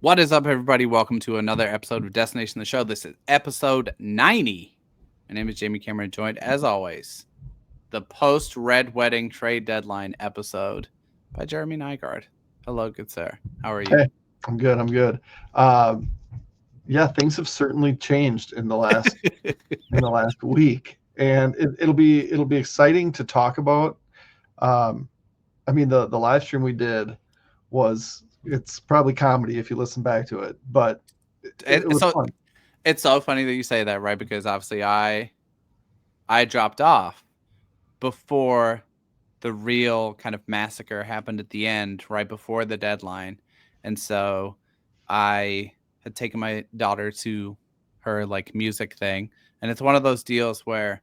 What is up, everybody? Welcome to another episode of Destination the Show. This is episode 90. My name is Jamie Cameron, joined, as always, the post-Red Wedding trade deadline episode by Jeremy Nygaard. Hello, good sir. How are you? Hey, I'm good. I'm good. Yeah, things have certainly changed in the last week, and it'll be exciting to talk about. I mean, the live stream we did it's probably comedy if you listen back to it, but it was So fun. it's so funny that you say that, right? Because obviously I dropped off before the real kind of massacre happened at the end, right before the deadline. And so I had taken my daughter to her like music thing. And it's one of those deals where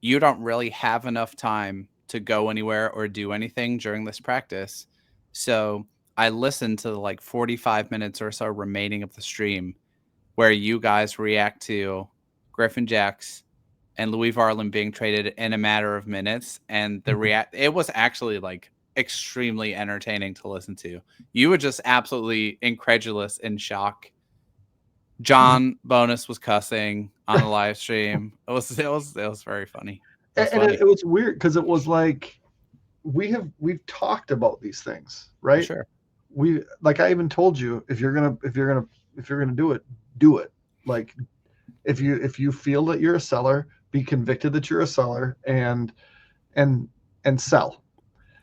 you don't really have enough time to go anywhere or do anything during this practice. So I listened to the like 45 minutes or so remaining of the stream where you guys react to Griffin Jacks and Louis Varland being traded in a matter of minutes, and it was actually like extremely entertaining to listen to. You were just absolutely incredulous in shock. John Bonus was cussing on the live stream. It was very funny. It was And funny it was weird because it was like we've talked about these things, for right? sure. I even told you if you're gonna do it, do it. Like if you feel that you're a seller, be convicted that you're a seller and sell.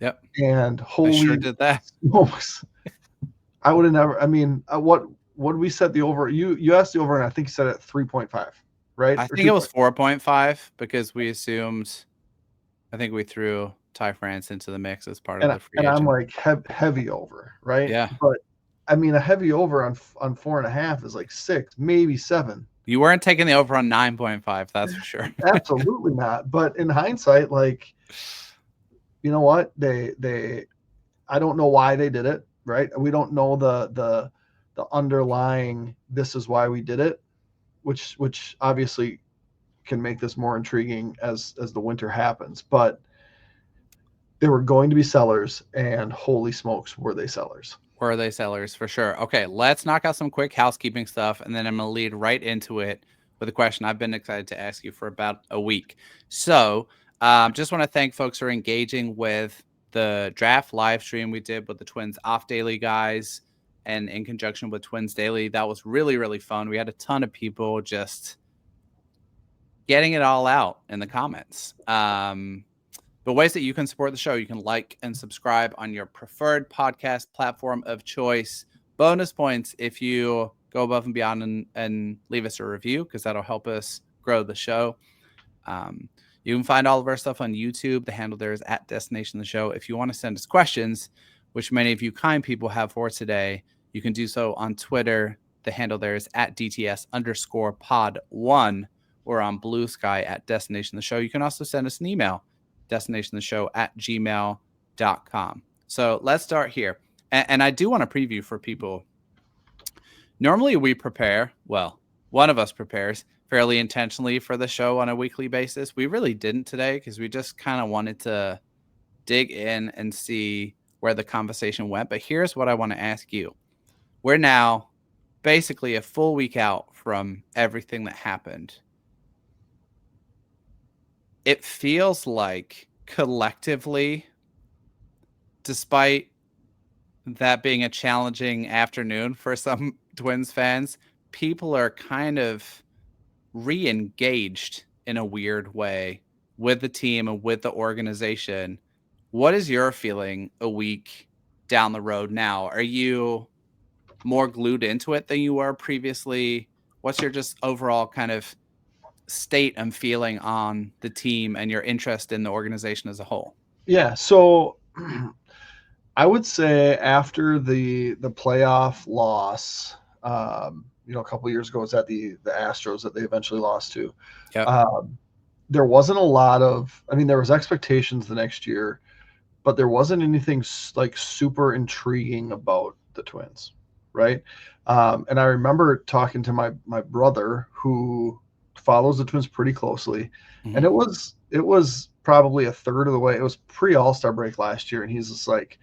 Yep, And I holy sure did that. smokes, I would have never. I mean, what did we set the over? You asked the over, and I think you said it 3.5, right? I Or think it 2. was 4.5 because we assumed. I think we threw Ty France into the mix as part of the free And I'm agent. like heavy over, right? Yeah, But I mean, a heavy over on 4.5 is like 6, maybe 7. you weren't taking the over on 9.5. That's for sure. Absolutely not. But in hindsight, like, you know what? They I don't know why they did it, right? We don't know the underlying this is why we did it, which obviously can make this more intriguing as the winter happens. But they were going to be sellers, and holy smokes, were they sellers. Were they sellers for sure? Okay, let's knock out some quick housekeeping stuff, and then I'm going to lead right into it with a question I've been excited to ask you for about a week. So, just want to thank folks for engaging with the draft live stream we did with the Twins Off Daily guys, and in conjunction with Twins Daily. That was really, really fun. We had a ton of people just getting it all out in the comments. The ways that you can support the show, you can like and subscribe on your preferred podcast platform of choice. Bonus points if you go above and beyond and leave us a review, because that'll help us grow the show. You can find all of our stuff on YouTube. The handle there is at Destination the Show. If you want to send us questions, which many of you kind people have for today, you can do so on Twitter. The handle there is at DTS_pod1, or on Blue Sky at Destination the Show. You can also send us an email, destinationtheshow@gmail.com. So let's start here. And I do want to preview for people. Normally we prepare, well, one of us prepares fairly intentionally for the show on a weekly basis. We really didn't today because we just kind of wanted to dig in and see where the conversation went. But here's what I want to ask you. We're now basically a full week out from everything that happened. It feels like collectively, despite that being a challenging afternoon for some Twins fans, people are kind of re-engaged in a weird way with the team and with the organization. What is your feeling a week down the road now? Are you more glued into it than you were previously? What's your just overall kind of state and feeling on the team and your interest in the organization as a whole? Yeah, so I would say after the playoff loss, a couple of years ago, was at the Astros that they eventually lost to. Yep. There wasn't a lot of, I mean, there was expectations the next year, but there wasn't anything like super intriguing about the Twins, right? And I remember talking to my brother who follows the Twins pretty closely, and it was probably a third of the way. It was pre All-Star break last year, and he's just like,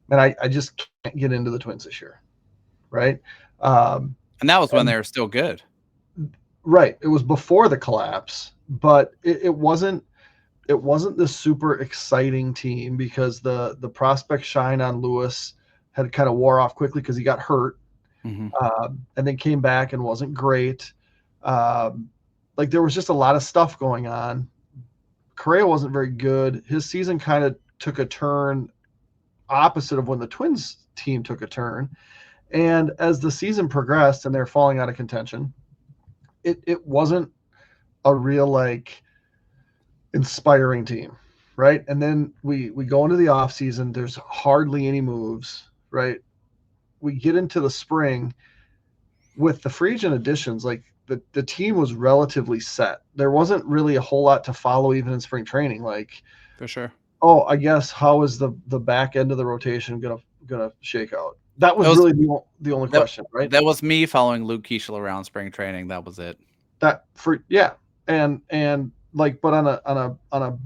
man, I just can't get into the Twins this year, right? And that was when they were still good. Right. It was before the collapse, but it wasn't this super exciting team because the prospect shine on Lewis had kind of wore off quickly because he got hurt, and then came back and wasn't great. Like there was just a lot of stuff going on. Correa wasn't very good. His season kind of took a turn opposite of when the Twins team took a turn. And as the season progressed and they're falling out of contention, it wasn't a real like inspiring team, right? And then we go into the off season. There's hardly any moves, right? We get into the spring with the free agent additions. Like the team was relatively set. There wasn't really a whole lot to follow even in spring training. Like For sure. oh, I guess how is the back end of the rotation gonna shake out? That was really the only question, right? That was me following Luke Keeschel around spring training. That was it. And like, but on a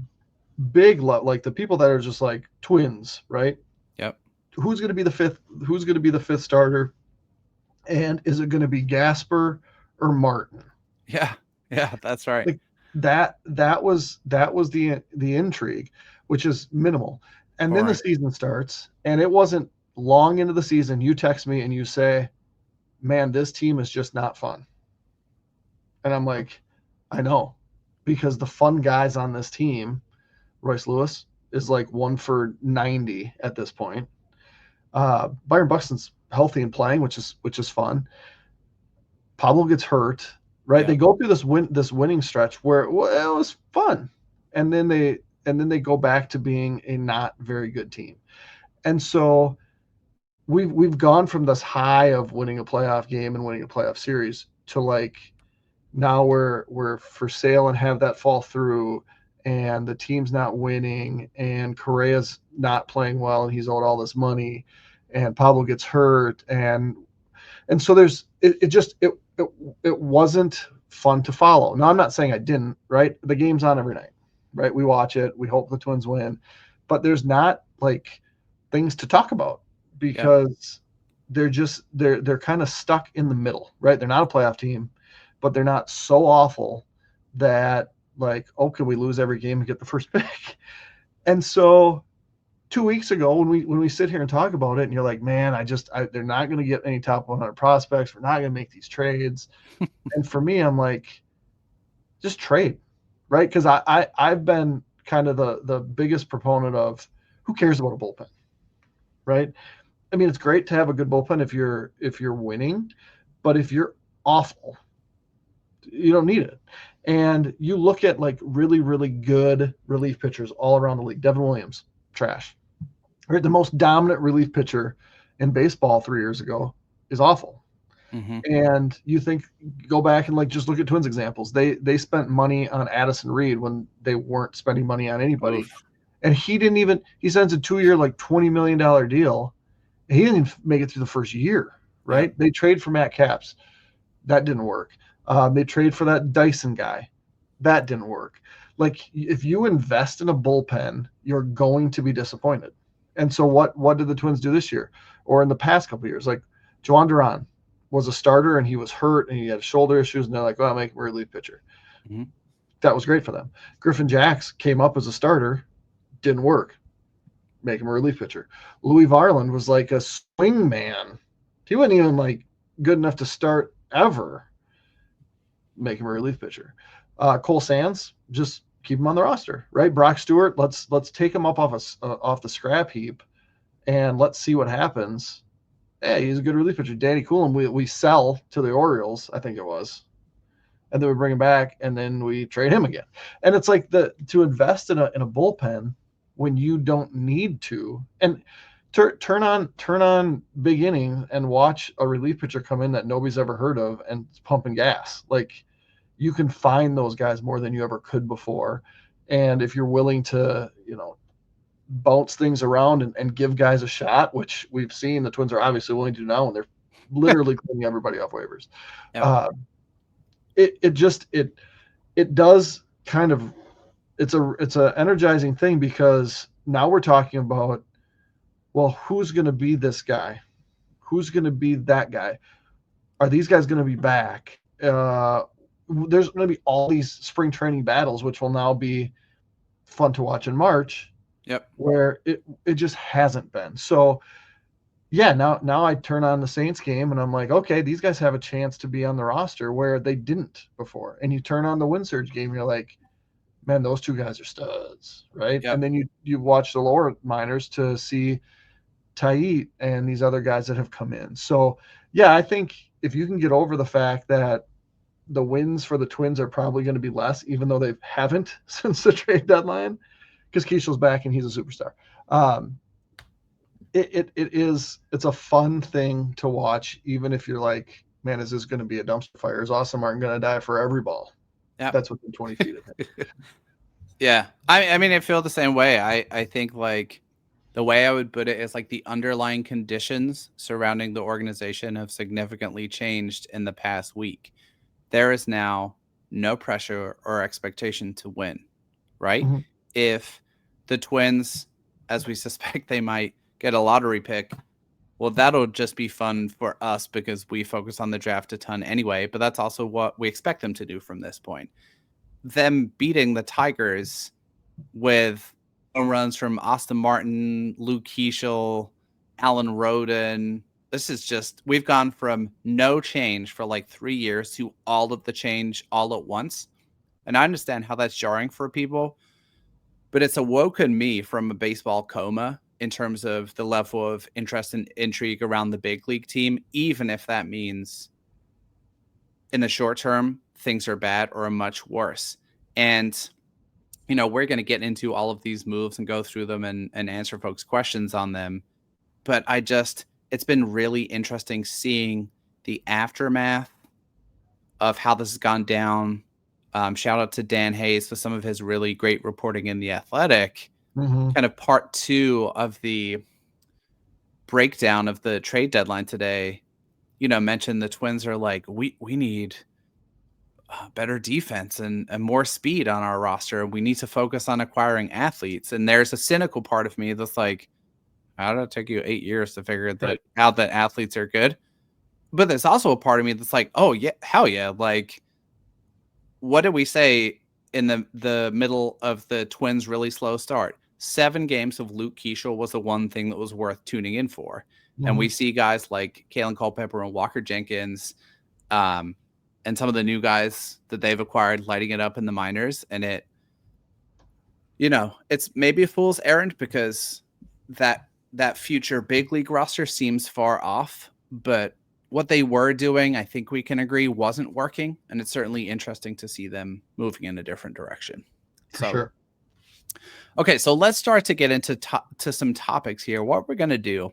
big level, like the people that are just like Twins, right? Yep. Who's going to be the fifth? Who's going to be the fifth starter? And is it going to be Gasper or Martin? Yeah, that's right. Like that was the intrigue, which is minimal. And then the season starts, and it wasn't long into the season. You text me and you say, "Man, this team is just not fun." And I'm like, I know, because the fun guys on this team, Royce Lewis is like 1 for 90 at this point. Byron Buxton's healthy and playing, which is fun. Pablo gets hurt, right? Yeah. They go through this winning stretch where it was fun, and then they go back to being a not very good team. And so we've gone from this high of winning a playoff game and winning a playoff series to like now we're for sale and have that fall through, and the team's not winning, and Correa's not playing well, and he's owed all this money, and Pablo gets hurt, and so there's it wasn't fun to follow. Now I'm not saying I didn't, right? The game's on every night, right? We watch it, we hope the Twins win, but there's not like things to talk about because they're kind of stuck in the middle, right? They're not a playoff team, but they're not so awful that like, oh, can we lose every game and get the first pick? And so 2 weeks ago when we sit here and talk about it, and you're like, man, they're not going to get any top 100 prospects. We're not going to make these trades. And for me, I'm like, just trade, right? Because I've been kind of the biggest proponent of who cares about a bullpen, right? I mean, it's great to have a good bullpen if you're winning, but if you're awful, you don't need it. And you look at like really, really good relief pitchers all around the league. Devin Williams, trash. Right? The most dominant relief pitcher in baseball 3 years ago is awful. Mm-hmm. And you think, go back and like just look at Twins examples. They spent money on Addison Reed when they weren't spending money on anybody. Oof. And he signs a 2-year like $20 million deal. He didn't even make it through the first year, right? Yeah. They trade for Matt Capps. That didn't work. They trade for that Dyson guy. That didn't work. Like if you invest in a bullpen, you're going to be disappointed. And so what did the Twins do this year or in the past couple of years? Like Juan Duran was a starter and he was hurt and he had shoulder issues, and they're like, well, I'll make him a relief pitcher. Mm-hmm. That was great for them. Griffin Jacks came up as a starter, didn't work. Make him a relief pitcher. Louis Varland was like a swing man. He wasn't even like good enough to start ever. Make him a relief pitcher. Cole Sands, just keep him on the roster, right? Brock Stewart, let's take him up off the scrap heap, and let's see what happens. Hey, he's a good relief pitcher. Danny Coulomb, we sell to the Orioles, I think it was, and then we bring him back, and then we trade him again. And it's like to invest in a bullpen when you don't need to, and turn on big inning and watch a relief pitcher come in that nobody's ever heard of and pumping gas. Like you can find those guys more than you ever could before. And if you're willing to, bounce things around and give guys a shot, which we've seen the Twins are obviously willing to do now, and they're literally cleaning everybody off waivers. Yeah. It does kind of, it's a energizing thing because now we're talking about, well, who's going to be this guy? Who's going to be that guy? Are these guys going to be back? There's going to be all these spring training battles, which will now be fun to watch in March. Yep. Where it just hasn't been. So yeah, now I turn on the Saints game and I'm like, okay, these guys have a chance to be on the roster where they didn't before. And you turn on the Wind Surge game, you're like, man, those two guys are studs, right? Yep. And then you watch the lower minors to see Tait and these other guys that have come in. So yeah, I think if you can get over the fact that the wins for the Twins are probably going to be less, even though they haven't since the trade deadline, because Keishel's back and he's a superstar. It's a fun thing to watch, even if you're like, man, is this going to be a dumpster fire? Is Austin Martin going to die for every ball? Yep. That's within 20 feet of him. Yeah. I mean, I feel the same way. I think like the way I would put it is like the underlying conditions surrounding the organization have significantly changed in the past week. There is now no pressure or expectation to win, right? Mm-hmm. If the Twins, as we suspect they might, get a lottery pick, well, that'll just be fun for us because we focus on the draft a ton anyway, but that's also what we expect them to do from this point. Them beating the Tigers with home runs from Austin Martin, Luke Keishel, Alan Rhoden. This is just, we've gone from no change for like 3 years to all of the change all at once. And I understand how that's jarring for people, but it's awoken me from a baseball coma in terms of the level of interest and intrigue around the big league team, even if that means in the short term, things are bad or much worse. And, you know, we're going to get into all of these moves and go through them and answer folks' questions on them. But it's been really interesting seeing the aftermath of how this has gone down. Shout out to Dan Hayes for some of his really great reporting in The Athletic. Mm-hmm. Kind of part 2 of the breakdown of the trade deadline today, you know, mentioned the Twins are like, we need better defense and more speed on our roster. We need to focus on acquiring athletes. And there's a cynical part of me that's like, how did it take you 8 years to figure out that athletes are good? But there's also a part of me that's like, oh yeah, hell yeah. Like, what did we say in the middle of the Twins' really slow start? 7 games of Luke Keishel was the one thing that was worth tuning in for. Mm-hmm. And we see guys like Kalen Culpepper and Walker Jenkins, and some of the new guys that they've acquired lighting it up in the minors. And it, you know, it's maybe a fool's errand because that future big league roster seems far off, but what they were doing, I think we can agree, wasn't working. And it's certainly interesting to see them moving in a different direction. For sure. Okay, so let's start to get into to some topics here. What we're going to do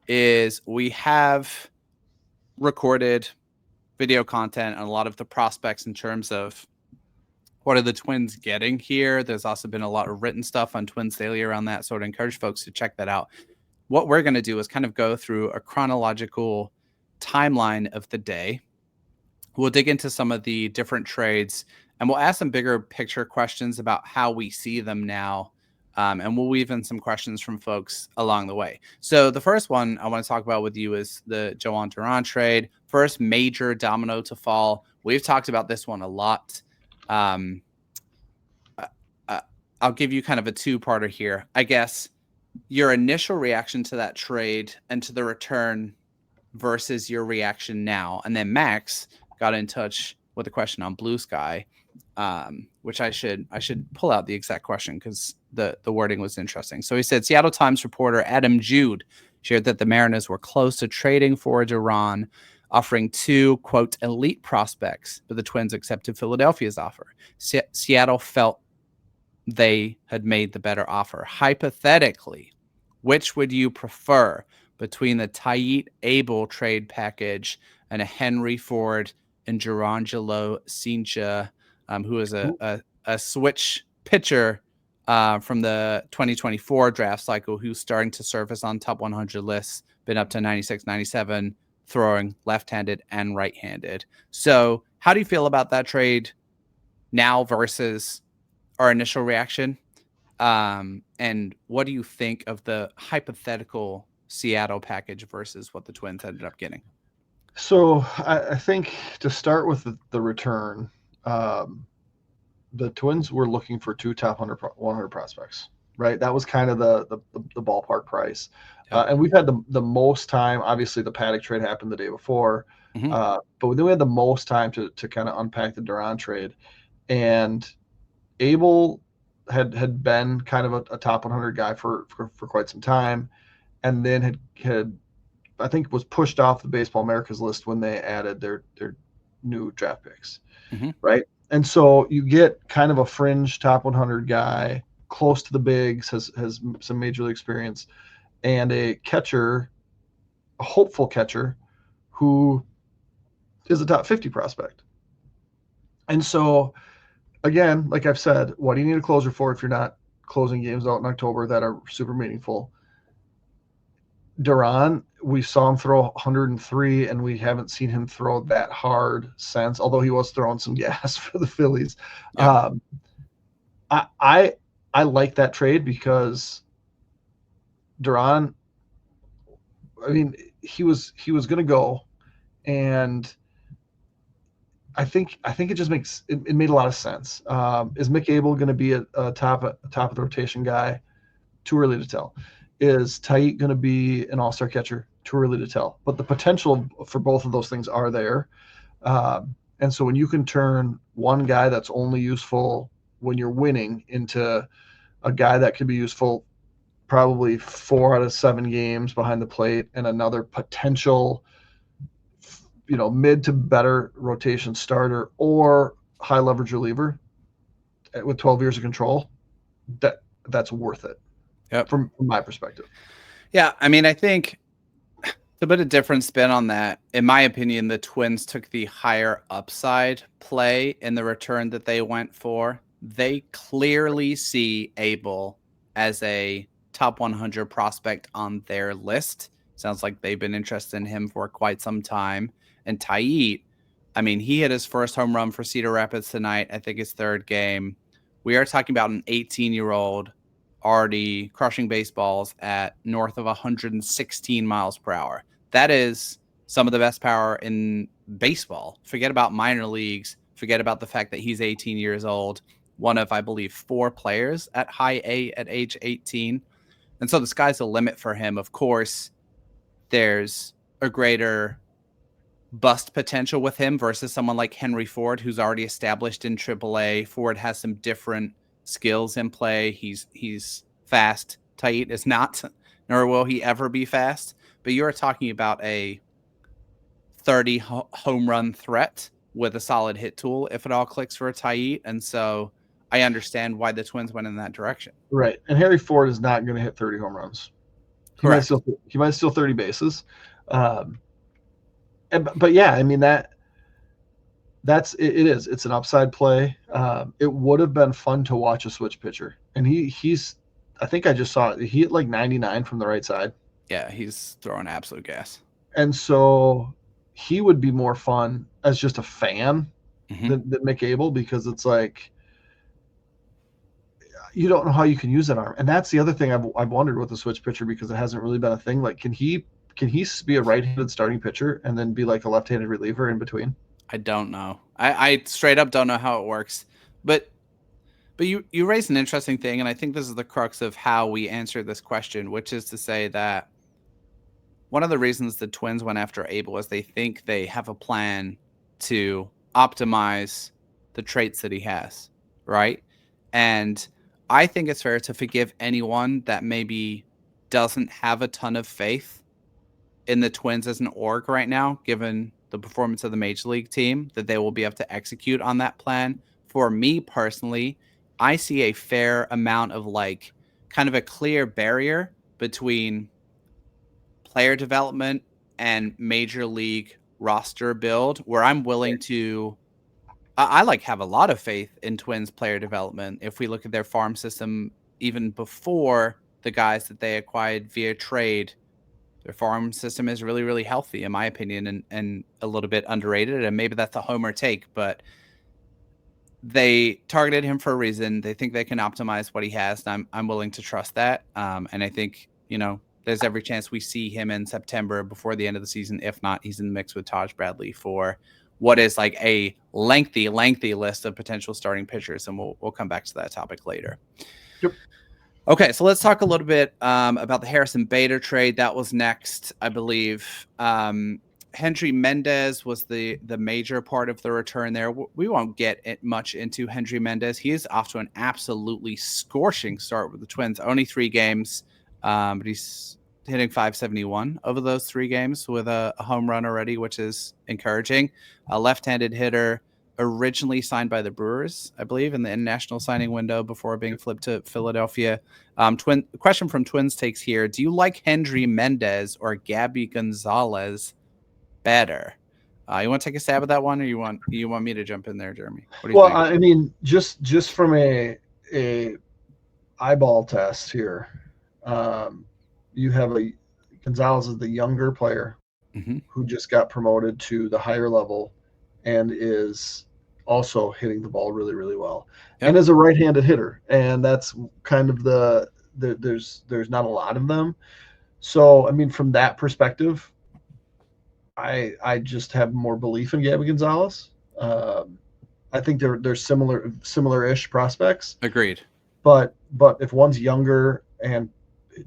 is we have recorded video content on a lot of the prospects in terms of what are the Twins getting here. There's also been a lot of written stuff on Twins Daily around that, so I'd encourage folks to check that out. What we're going to do is kind of go through a chronological timeline of the day. We'll dig into some of the different trades, and we'll ask some bigger picture questions about how we see them now. And we'll weave in some questions from folks along the way. So the first one I want to talk about with you is the Jhoan Duran trade. First major domino to fall. We've talked about this one a lot. I'll give you kind of a 2-parter here. I guess your initial reaction to that trade and to the return versus your reaction now. And then Max got in touch with a question on Blue Sky, which I should pull out the exact question because the wording was interesting. So he said, Seattle Times reporter Adam Jude shared that the Mariners were close to trading for Duran, offering 2, quote, elite prospects, but the Twins accepted Philadelphia's offer. Seattle felt they had made the better offer. Hypothetically, which would you prefer between the Tait Abel trade package and a Henry Ford and Gerangelo Cincha, who is a switch pitcher from the 2024 draft cycle, who's starting to surface on top 100 lists, been up to 96, 97, throwing left-handed and right-handed. So how do you feel about that trade now versus our initial reaction? And what do you think of the hypothetical Seattle package versus what the Twins ended up getting? So I think to start with the return, the Twins were looking for two top 100 prospects, right? That was kind of the ballpark price. Yep. And we've had the most time. Obviously, the Paddock trade happened the day before, Mm-hmm. but then we had the most time to kind of unpack the Duran trade. And Abel had been kind of a top 100 guy for quite some time, and then had I think was pushed off the Baseball Americas list when they added their new draft picks, Mm-hmm. right? And so you get kind of a fringe top 100 guy, close to the bigs, has some major league experience, and a catcher, a hopeful catcher, who is a top 50 prospect. And so, again, like I've said, what do you need a closer for if you're not closing games out in October that are super meaningful? Duran, we saw him throw 103, and we haven't seen him throw that hard since, although he was throwing some gas for the Phillies. Yep. I like that trade because Duran, I mean, he was going to go, and I think it just makes it made a lot of sense. Is Mick Abel going to be a top of the rotation guy? Too early to tell. Is Tait going to be an all-star catcher? Too early to tell. But the potential for both of those things are there. And so when you can turn one guy that's only useful when you're winning into a guy that could be useful probably 4 out of 7 games behind the plate, and another potential, mid to better rotation starter or high leverage reliever with 12 years of control, that's worth it. Yep. From my perspective. Yeah, I mean, I think to put a different spin on that, in my opinion, the Twins took the higher upside play in the return that they went for. They clearly see Abel as a top 100 prospect on their list. Sounds like they've been interested in him for quite some time. And Tait, I mean, he hit his first home run for Cedar Rapids tonight. I think his third game. We are talking about an 18-year-old already crushing baseballs at north of 116 miles per hour. That is some of the best power in baseball. Forget about minor leagues. Forget about the fact that he's 18 years old. One of, I believe, 4 players at high A at age 18. And so the sky's the limit for him. Of course, there's a greater bust potential with him versus someone like Henry Ford, who's already established in AAA. Ford has some different skills in play. He's fast. Tait is not, nor will he ever be fast. But you're talking about a 30 home run threat with a solid hit tool if it all clicks for a Tait. And so I understand why the Twins went in that direction. Right. And Harry Ford is not going to hit 30 home runs. Correct. He might steal 30 bases. But yeah, I mean, that's it is. It's an upside play. It would have been fun to watch a switch pitcher. And he's I think I just saw it. He hit like 99 from the right side. Yeah, he's throwing absolute gas. And so he would be more fun as just a fan than Mick Abel, because it's like you don't know how you can use that arm. And that's the other thing I've wondered with the switch pitcher, because it hasn't really been a thing. Like, can he be a right-handed starting pitcher and then be like a left-handed reliever in between? I don't know. I straight up don't know how it works. But you raised an interesting thing, and I think this is the crux of how we answer this question, which is to say that one of the reasons the Twins went after Abel is they think they have a plan to optimize the traits that he has, right? And I think it's fair to forgive anyone that maybe doesn't have a ton of faith in the Twins as an org right now, given the performance of the Major League team, that they will be able to execute on that plan. For me personally, I see a fair amount of like kind of a clear barrier between player development and Major League roster build, where I'm willing to I like have a lot of faith in Twins player development. If we look at their farm system, even before the guys that they acquired via trade, their farm system is really, really healthy, in my opinion, and a little bit underrated. And maybe that's a homer take, but they targeted him for a reason. They think they can optimize what he has, and I'm willing to trust that. And I think, there's every chance we see him in September before the end of the season. If not, he's in the mix with Taj Bradley for what is like a lengthy list of potential starting pitchers, and we'll come back to that topic later. Yep. Okay, so let's talk a little bit about the Harrison Bader trade. That was next, I believe. Hendry Menddees was the major part of the return there. We won't get much into Hendry Menddees. He is off to an absolutely scorching start with the Twins. Only 3 games, but he's hitting .571 over those 3 games with a home run already, which is encouraging. A left-handed hitter, originally signed by the Brewers, I believe, in the international signing window before being flipped to Philadelphia. Question from Twins Takes here. Do you like Hendry Menddees or Gabby Gonzalez better? You want to take a stab at that one, or you want me to jump in there, Jeremy? What do you think? Well, I mean, just from a eyeball test here, you have Gonzalez is the younger player who just got promoted to the higher level and is also hitting the ball really, really well, and is a right-handed hitter, and that's kind of there's not a lot of them. So, I mean, from that perspective, I just have more belief in Gabby Gonzalez. I think they're similar-ish prospects. Agreed. But if one's younger and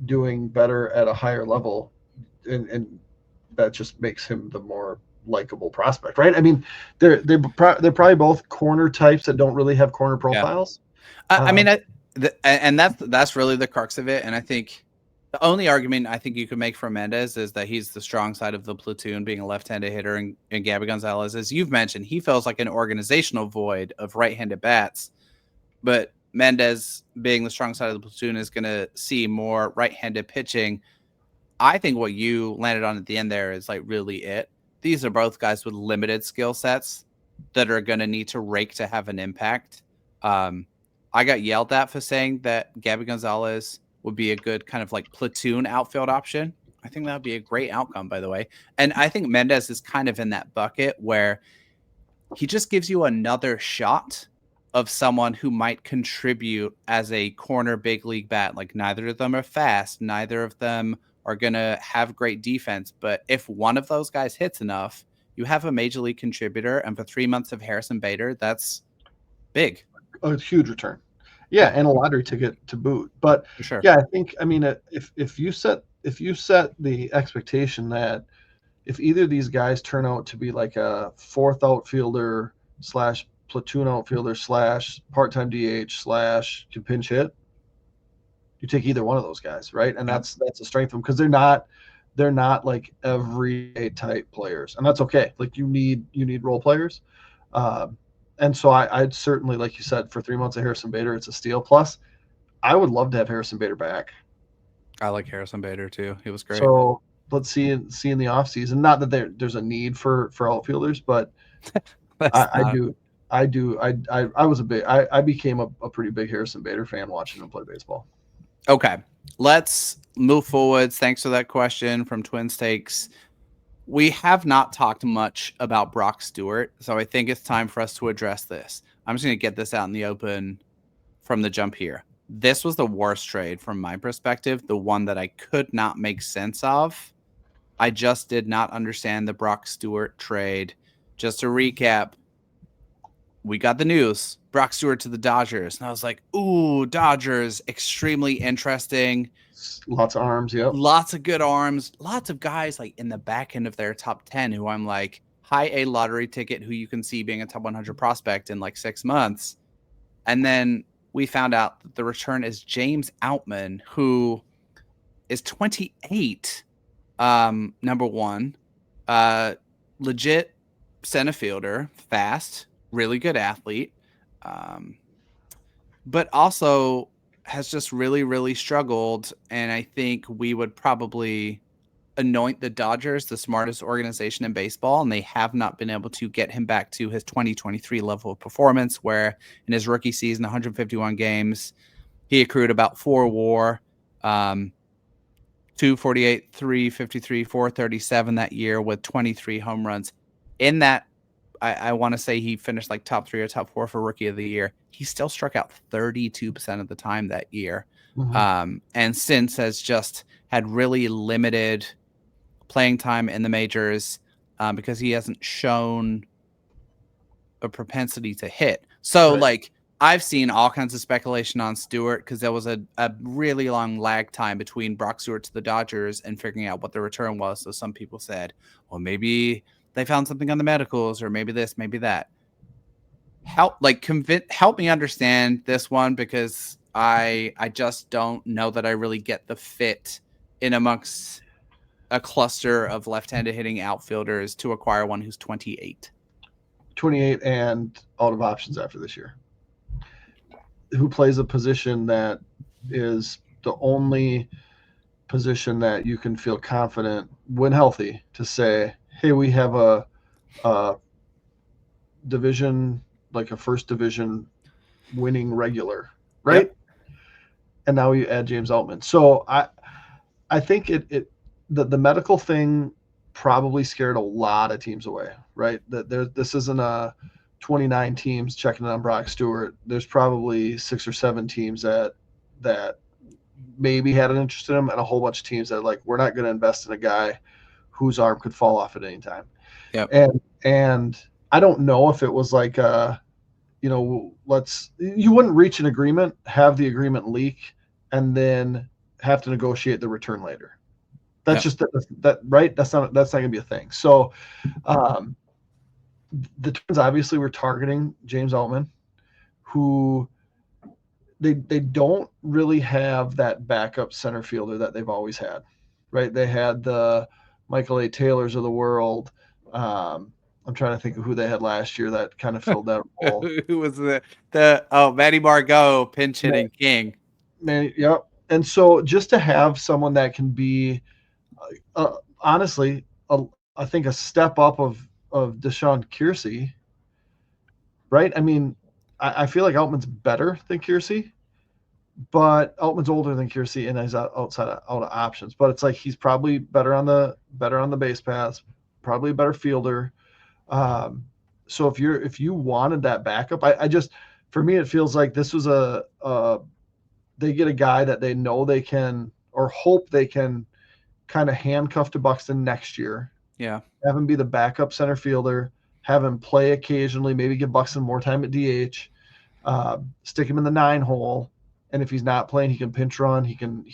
doing better at a higher level, and that just makes him the more likable prospect, right? I mean, they're probably both corner types that don't really have corner profiles. Yeah. I mean, and that's really the crux of it. And I think the only argument I think you could make for Menddees is that he's the strong side of the platoon, being a left-handed hitter, and Gabby Gonzalez, as you've mentioned, he feels like an organizational void of right-handed bats. But Menddees, being the strong side of the platoon, is going to see more right-handed pitching. I think what you landed on at the end there is like really it. These are both guys with limited skill sets that are going to need to rake to have an impact. I got yelled at for saying that Gabby Gonzalez would be a good kind of like platoon outfield option. I think that would be a great outcome, by the way. And I think Menddees is kind of in that bucket where he just gives you another shot of someone who might contribute as a corner big league bat. Like, neither of them are fast. Neither of them are going to have great defense. But if one of those guys hits enough, you have a major league contributor. And for 3 months of Harrison Bader, that's big. A huge return. Yeah, and a lottery ticket to boot. But sure. Yeah, I think, I mean, if you set the expectation that if either of these guys turn out to be like a 4th outfielder / platoon outfielder / part-time DH / can pinch hit, you take either one of those guys, right? And that's a strength of them, because they're not like everyday type players, and that's okay. Like, you need role players. And so I'd certainly, like you said, for 3 months of Harrison Bader, it's a steal. Plus, I would love to have Harrison Bader back. I like Harrison Bader too. He was great. So let's see in the offseason. Not that there's a need for outfielders, but I became a pretty big Harrison Bader fan watching him play baseball. Okay, let's move forwards. Thanks for that question from Twins Takes. We have not talked much about Brock Stewart, so I think it's time for us to address this. I'm just going to get this out in the open from the jump here. This was the worst trade from my perspective, the one that I could not make sense of. I just did not understand the Brock Stewart trade. Just to recap, we got the news, Brock Stewart to the Dodgers. And I was like, ooh, Dodgers, extremely interesting. Lots of arms, yeah. Lots of good arms. Lots of guys like in the back end of their top 10 who I'm like, high A lottery ticket, who you can see being a top 100 prospect in like 6 months. And then we found out that the return is James Outman, who is 28, number one. Legit center fielder, fast, really good athlete, but also has just really, really struggled. And I think we would probably anoint the Dodgers the smartest organization in baseball, and they have not been able to get him back to his 2023 level of performance, where in his rookie season, 151 games, he accrued about 4 WAR, 248, 353, 437 that year with 23 home runs. In that, I want to say he finished like top 3 or top 4 for rookie of the year. He still struck out 32% of the time that year. Mm-hmm. And since has just had really limited playing time in the majors because he hasn't shown a propensity to hit. So Right. like I've seen all kinds of speculation on Stewart because there was a really long lag time between Brock Stewart to the Dodgers and figuring out what the return was. So some people said, well, maybe they found something on the medicals, or maybe this, maybe that. Help me understand this one, because I just don't know that I really get the fit in amongst a cluster of left-handed hitting outfielders to acquire one who's 28. 28 and out of options after this year. Who plays a position that is the only position that you can feel confident when healthy to say, hey, we have a division, like a first division winning regular, right? Yep. And now you add James Outman. So I think the medical thing probably scared a lot of teams away, right? That this isn't a 29 teams checking on Brock Stewart. There's probably 6 or 7 teams that maybe had an interest in him, and a whole bunch of teams that we're not going to invest in a guy whose arm could fall off at any time. Yep. And I don't know if it was like you wouldn't reach an agreement, have the agreement leak, and then have to negotiate the return later. That's just that right. That's not going to be a thing. So the Twins obviously were targeting James Outman, who they don't really have that backup center fielder that they've always had, right? They had the Michael A. Taylors of the world. I'm trying to think of who they had last year that kind of filled that role. Who was Matty Margot, pinch hitting king. Man, yep. And so just to have someone that can be, honestly, I think a step up of Deshaun Kiersey, right? I mean, I feel like Outman's better than Kiersey, but Outman's older than Kiersey and he's out of options. But it's like he's probably better on the base paths, probably a better fielder. So if you wanted that backup, I just, for me, it feels like this was they get a guy that they know they can, or hope they can, kind of handcuff to Buxton next year. Yeah. Have him be the backup center fielder, have him play occasionally, maybe give Buxton more time at DH, stick him in the 9 hole. And if he's not playing, he can pinch run. He can,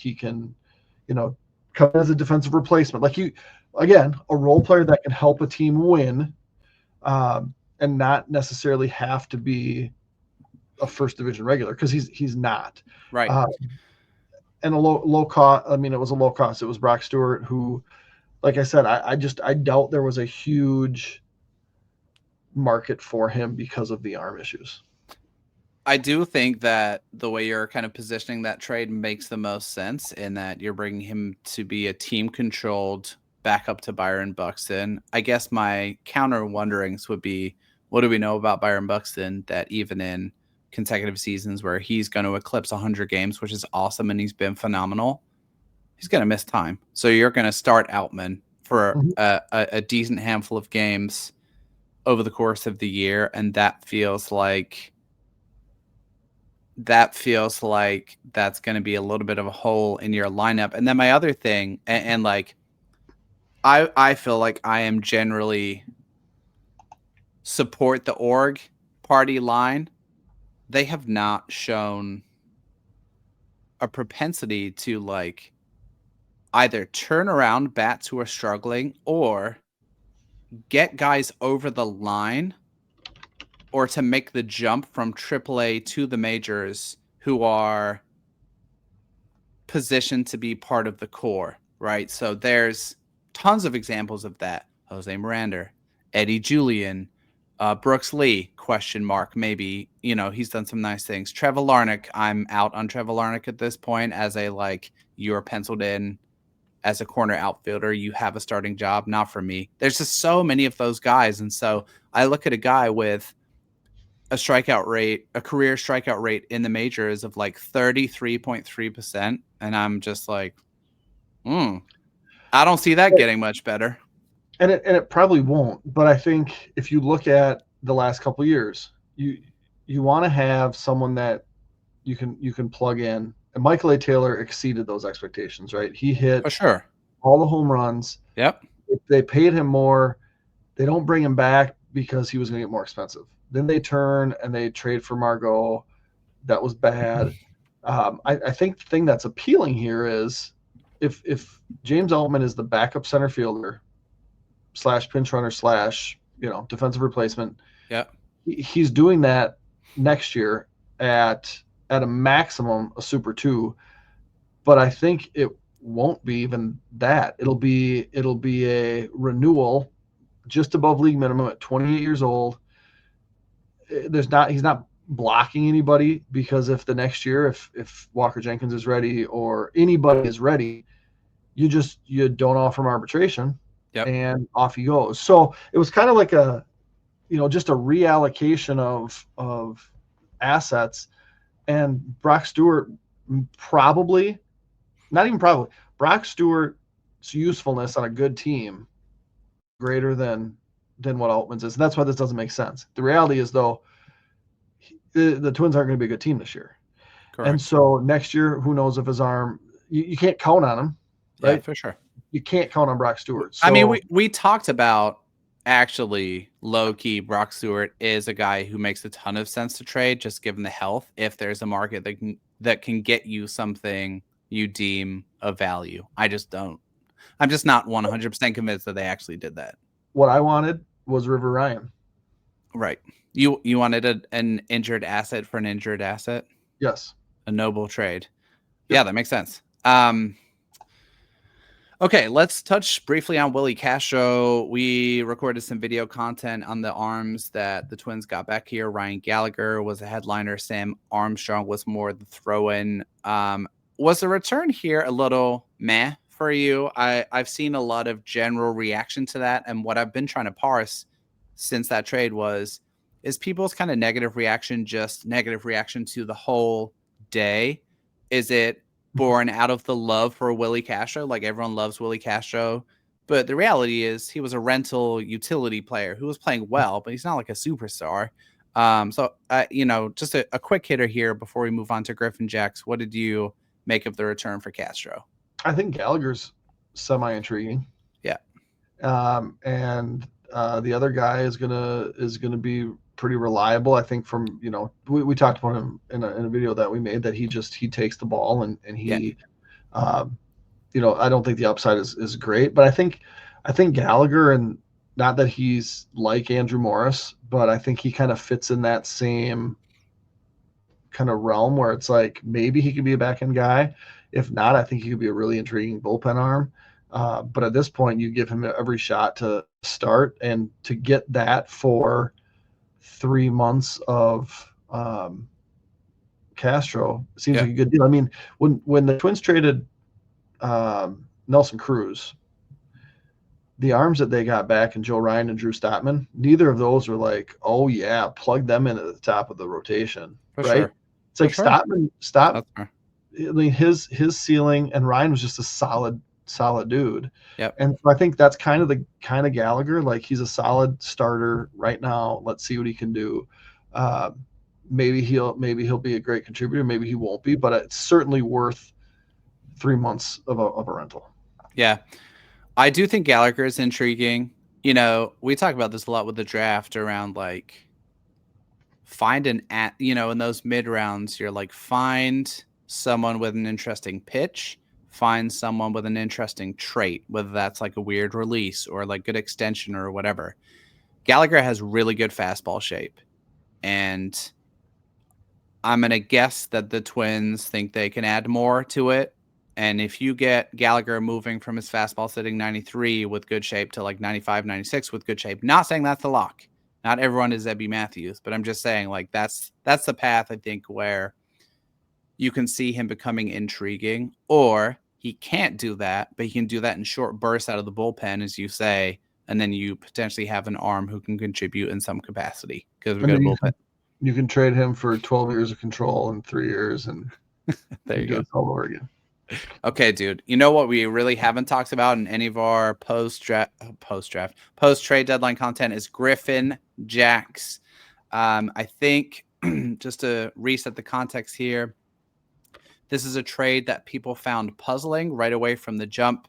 come as a defensive replacement. Like again, a role player that can help a team win, and not necessarily have to be a first division regular, because he's not. Right. And a low cost. I mean, it was a low cost. It was Brock Stewart, who, like I said, I doubt there was a huge market for him because of the arm issues. I do think that the way you're kind of positioning that trade makes the most sense, in that you're bringing him to be a team-controlled backup to Byron Buxton. I guess my counter wonderings would be, what do we know about Byron Buxton that even in consecutive seasons where he's going to eclipse 100 games, which is awesome, and he's been phenomenal, he's going to miss time. So you're going to start Outman for a decent handful of games over the course of the year, and that feels like that's going to be a little bit of a hole in your lineup. And then my other thing, and like I feel like I am generally support the org party line. They have not shown a propensity to like either turn around bats who are struggling or get guys over the line, or to make the jump from AAA to the majors who are positioned to be part of the core, right? So there's tons of examples of that. Jose Miranda, Eddie Julian, Brooks Lee, question mark, maybe, he's done some nice things. Trevor Larnach, I'm out on Trevor Larnach at this point as you're penciled in as a corner outfielder. You have a starting job, not for me. There's just so many of those guys. And so I look at a guy with a career strikeout rate in the majors of like 33.3%. And I'm just like, I don't see that getting much better. And it probably won't. But I think if you look at the last couple of years, you want to have someone that you can plug in And Michael A. Taylor exceeded those expectations, right? He hit For sure. all the home runs. Yep. If they paid him more, they don't bring him back because he was going to get more expensive. Then they turn and they trade for Margot. That was bad. I think the thing that's appealing here is if James Elman is the backup center fielder / pinch runner / defensive replacement, Yep. he's doing that next year at a maximum a Super 2, but I think it won't be even that. It'll be a renewal just above league minimum at 28 years old. He's not blocking anybody, because if the next year, if Walker Jenkins is ready or anybody is ready, you don't offer him arbitration. Yep. And off he goes. So it was kind of like just a reallocation of assets. And Brock Stewart's usefulness on a good team greater than what Altman's is. And that's why this doesn't make sense. The reality is, though, the Twins aren't going to be a good team this year. Correct. And so next year, who knows if his arm, you can't count on him, right? Yeah, for sure. You can't count on Brock Stewart. So, I mean, we talked about, actually, low-key, Brock Stewart is a guy who makes a ton of sense to trade, just given the health, if there's a market that can get you something you deem of value. I'm just not 100% convinced that they actually did that. What I wanted was River Ryan. Right. You wanted an injured asset for an injured asset? Yes. A noble trade. Yep. Yeah, that makes sense. Okay, let's touch briefly on Willie Castro. We recorded some video content on the arms that the Twins got back here. Ryan Gallagher was a headliner. Sam Armstrong was more the throw-in. Was the return here a little meh for you? I've seen a lot of general reaction to that, and what I've been trying to parse since that trade is people's kind of negative reaction just negative reaction to the whole day? Is it born out of the love for Willie Castro? Like, everyone loves Willie Castro, but the reality is he was a rental utility player who was playing well, but he's not like a superstar. Just a quick hitter here before we move on to Griffin Jacks. What did you make of the return for Castro? I think Gallagher's semi-intriguing. Yeah. And the other guy is gonna be pretty reliable. I think from, we talked about him in a video that we made, that he takes the ball and he, I don't think the upside is great, but I think Gallagher, and not that he's like Andrew Morris, but I think he kind of fits in that same kind of realm where it's like, maybe he could be a back end guy. If not, I think he could be a really intriguing bullpen arm. But at this point, you give him every shot to start, and to get that for 3 months of Castro seems like a good deal. I mean, when the Twins traded Nelson Cruz, the arms that they got back, and Joe Ryan and Drew Stoutman, neither of those were like, oh yeah, plug them in at the top of the rotation, For right? sure. It's like Stoutman. Sure. I mean, his ceiling, and Ryan was just a solid dude. Yep. And so I think that's kind of Gallagher. Like, he's a solid starter right now. Let's see what he can do. Maybe he'll be a great contributor. Maybe he won't be, but it's certainly worth 3 months of a rental. Yeah. I do think Gallagher is intriguing. We talk about this a lot with the draft around, like, in those mid rounds, you're like, find someone with an interesting pitch, find someone with an interesting trait, whether that's like a weird release or like good extension or whatever. Gallagher has really good fastball shape, and I'm going to guess that the Twins think they can add more to it. And if you get Gallagher moving from his fastball sitting 93 with good shape to like 95, 96 with good shape, not saying that's the lock. Not everyone is Ebby Matthews, but I'm just saying, like, that's the path, I think, where you can see him becoming intriguing. Or he can't do that, but he can do that in short bursts out of the bullpen, as you say, and then you potentially have an arm who can contribute in some capacity because we got a bullpen. You can trade him for 12 years of control in 3 years, and there you go. It all over again. Okay, dude. You know what we really haven't talked about in any of our post-trade deadline content is Griffin Jacks. I think, just to reset the context here, This is a trade that people found puzzling right away from the jump.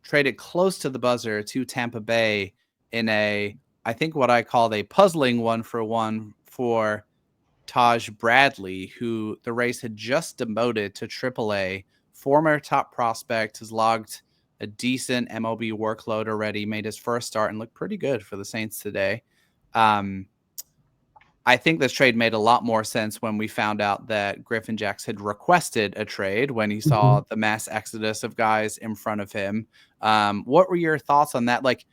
Traded close to the buzzer to Tampa Bay in a, I think what I called a puzzling 1-for-1 for Taj Bradley, who the Rays had just demoted to AAA. Former top prospect, has logged a decent MLB workload already, made his first start and looked pretty good for the Saints today. I think this trade made a lot more sense when we found out that Griffin Jax had requested a trade when he saw the mass exodus of guys in front of him. What were your thoughts on that? Like,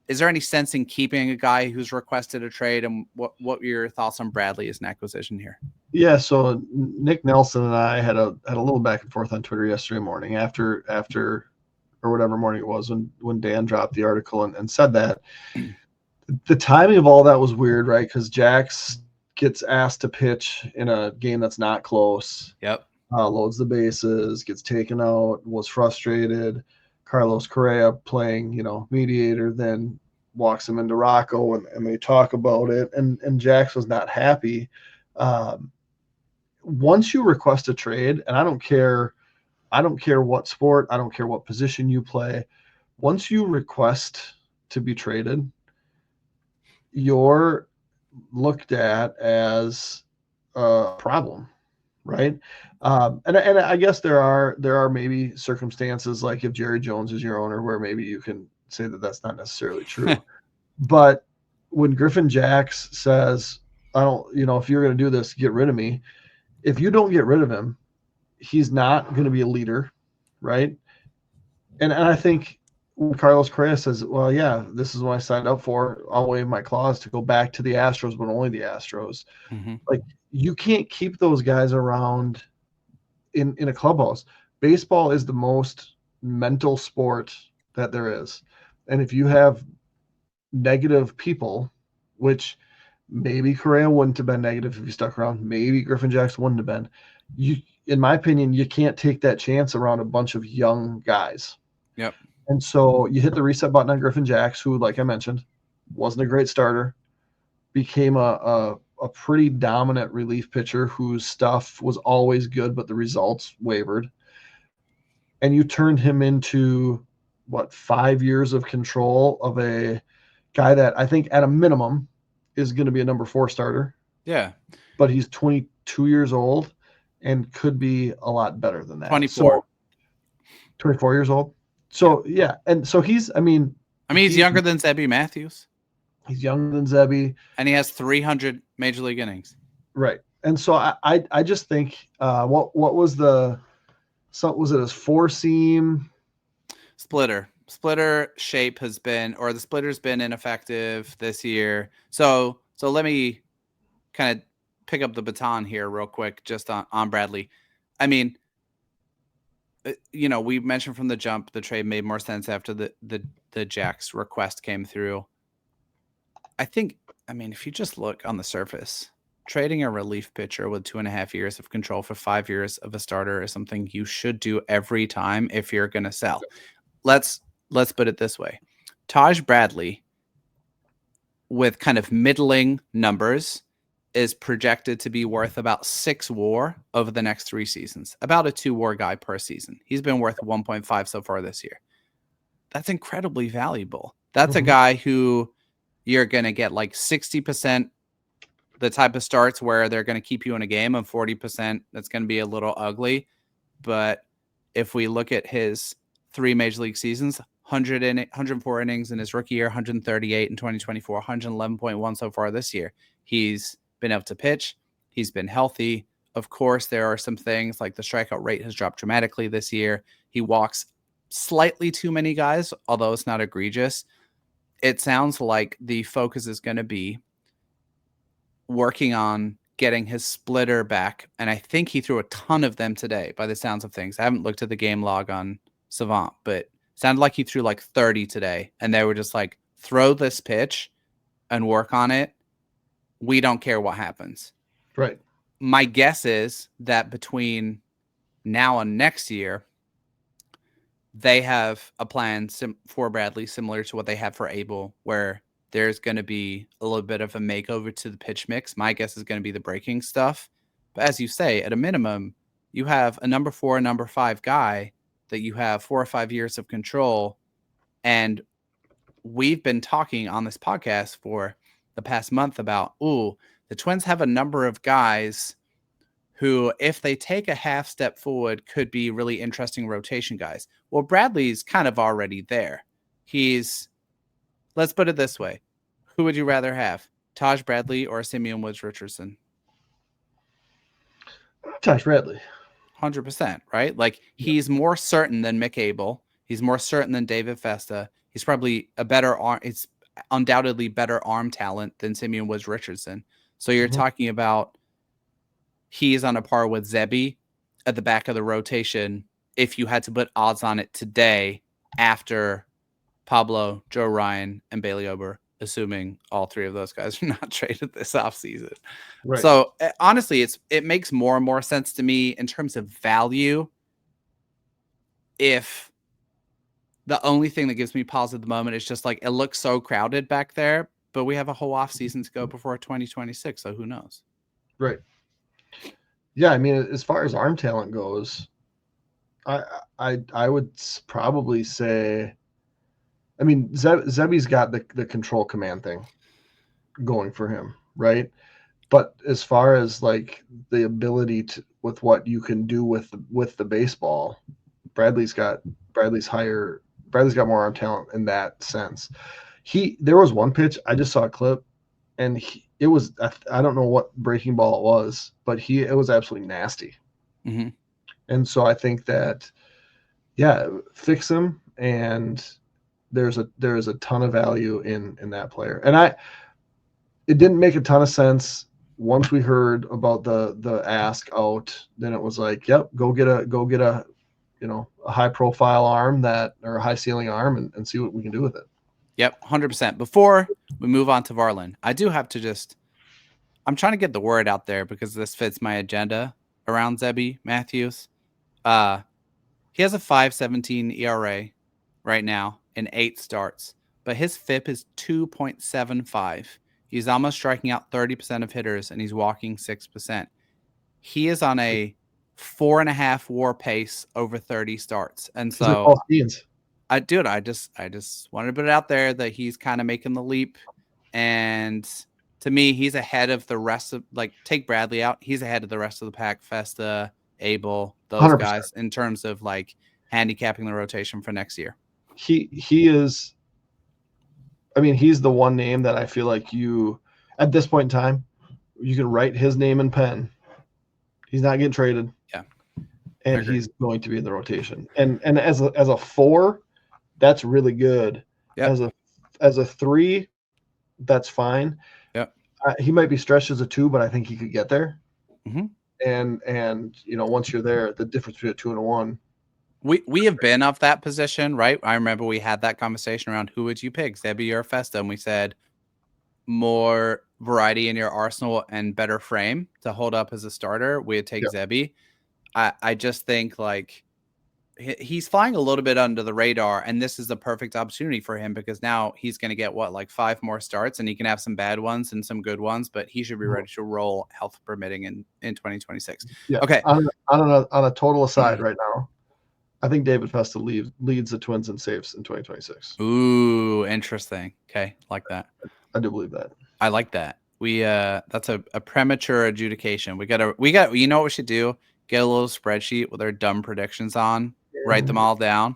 is there any sense in keeping a guy who's requested a trade? And what were your thoughts on Bradley as an acquisition here? Yeah, so Nick Nelson and I had a little back and forth on Twitter yesterday morning after or whatever morning it was when Dan dropped the article and said that. The timing of all that was weird, right? Because Jax gets asked to pitch in a game that's not close. Yep. Loads the bases, gets taken out, was frustrated. Carlos Correa playing, mediator, then walks him into Rocco and they talk about it. And Jax was not happy. Once you request a trade, and I don't care what sport, I don't care what position you play. Once you request to be traded, you're looked at as a problem, right? And I guess there are maybe circumstances like if Jerry Jones is your owner where maybe you can say that that's not necessarily true. But when Griffin Jax says, I don't, if you're going to do this, get rid of me. If you don't get rid of him, he's not going to be a leader, right? And I think when Carlos Correa says, well, yeah, this is what I signed up for. I'll waive my clause to go back to the Astros, but only the Astros. Mm-hmm. Like, you can't keep those guys around in a clubhouse. Baseball is the most mental sport that there is. And if you have negative people, which maybe Correa wouldn't have been negative if he stuck around, maybe Griffin Jax wouldn't have been. In my opinion, you can't take that chance around a bunch of young guys. Yep. And so you hit the reset button on Griffin Jax, who, like I mentioned, wasn't a great starter, became a pretty dominant relief pitcher whose stuff was always good, but the results wavered. And you turned him into, 5 years of control of a guy that I think at a minimum is going to be a number 4 starter. Yeah. But he's 22 years old and could be a lot better than that. 24. So, 24 years old. So, yeah. And so he's younger than Zebby Matthews. He's younger than Zebby. And he has 300 major league innings. Right. And so I just think, what was was it his 4-seam? Splitter shape has been, or the splitter's been ineffective this year. So let me kind of pick up the baton here real quick, just on Bradley. I mean, we mentioned from the jump, the trade made more sense after the Jax request came through. If you just look on the surface, trading a relief pitcher with 2.5 years of control for 5 years of a starter is something you should do every time if you're going to sell. Let's put it this way. Taj Bradley, with kind of middling numbers, is projected to be worth about 6 WAR over the next 3 seasons, about a 2 WAR guy per season. He's been worth 1.5 so far this year. That's incredibly valuable. That's a guy who you're going to get like 60% the type of starts where they're going to keep you in a game, and 40% that's going to be a little ugly. But if we look at his 3 major league seasons, 104 innings in his rookie year, 138 in 2024, 111.1 so far this year. He's been able to pitch. He's been healthy. Of course, there are some things like the strikeout rate has dropped dramatically this year. He walks slightly too many guys, although it's not egregious. It sounds like the focus is going to be working on getting his splitter back. And I think he threw a ton of them today by the sounds of things. I haven't looked at the game log on Savant, but it sounded like he threw like 30 today. And they were just like, throw this pitch and work on it. We don't care what happens. Right. My guess is that between now and next year, they have a plan for Bradley similar to what they have for Abel, where there's going to be a little bit of a makeover to the pitch mix. My guess is going to be the breaking stuff. But as you say, at a minimum, you have a number 4 and number 5 guy that you have 4 or 5 years of control. And we've been talking on this podcast for the past month about, the Twins have a number of guys who, if they take a half step forward, could be really interesting rotation guys. Well, Bradley's kind of already there. Let's put it this way. Who would you rather have, Taj Bradley or Simeon Woods Richardson? Taj Bradley. 100%, right? Like, he's more certain than Mick Abel. He's more certain than David Festa. He's probably a better arm. It's undoubtedly better arm talent than Simeon Woods Richardson. So you're talking about he's on a par with Zebby at the back of the rotation if you had to put odds on it today after Pablo, Joe Ryan, and Bailey Ober, assuming all three of those guys are not traded this offseason. Right. So honestly, it makes more and more sense to me in terms of value if the only thing that gives me pause at the moment is just like it looks so crowded back there, but we have a whole offseason to go before 2026, so who knows? Right. Yeah, I mean, as far as arm talent goes, I would probably say, I mean, Zebby's got the control command thing going for him, right? But as far as like the ability to, with what you can do with the baseball, Bradley's got more arm talent in that sense. There was one pitch, I just saw a clip, and it was, I don't know what breaking ball it was, but it was absolutely nasty. Mm-hmm. And so I think that, fix him, and there's a ton of value in that player. And it didn't make a ton of sense once we heard about the ask out. Then it was like, yep, go get a a high profile arm or a high ceiling arm and see what we can do with it. Yep, 100%. Before we move on to Varlin, I do have to I'm trying to get the word out there because this fits my agenda around Zebby Matthews. He has a 5.17 ERA right now in 8 starts, but his FIP is 2.75. He's almost striking out 30% of hitters, and he's walking 6%. He is on a 4.5 WAR pace over 30 starts, and so I just wanted to put it out there that he's kind of making the leap, and to me, he's ahead of the rest of, like, take Bradley out, he's ahead of the rest of the pack, Festa, Abel, those 100%. Guys, in terms of like handicapping the rotation for next year. He is, I mean, he's the one name that I feel like at this point in time, you can write his name in pen. He's not getting traded. Yeah. And he's going to be in the rotation. And as a 4, that's really good. Yep. As a 3, that's fine. Yeah. He might be stretched as a 2, but I think he could get there. Mm-hmm. And once you're there, the difference between a 2 and a 1. We have been of that position, right? I remember we had that conversation around who would you pick, Zebby or Festa, and we said more variety in your arsenal and better frame to hold up as a starter. We'd take Zebby. I just think like he's flying a little bit under the radar, and this is the perfect opportunity for him because now he's going to get 5 more starts, and he can have some bad ones and some good ones, but he should be ready to roll, health permitting, in 2026. Yeah. Okay. On a total aside right now, I think David Festa leads the Twins in saves in 2026. Ooh, interesting. Okay, like that. I do believe that. I like that. We that's a premature adjudication. We got you know what we should do? Get a little spreadsheet with our dumb predictions on, write them all down,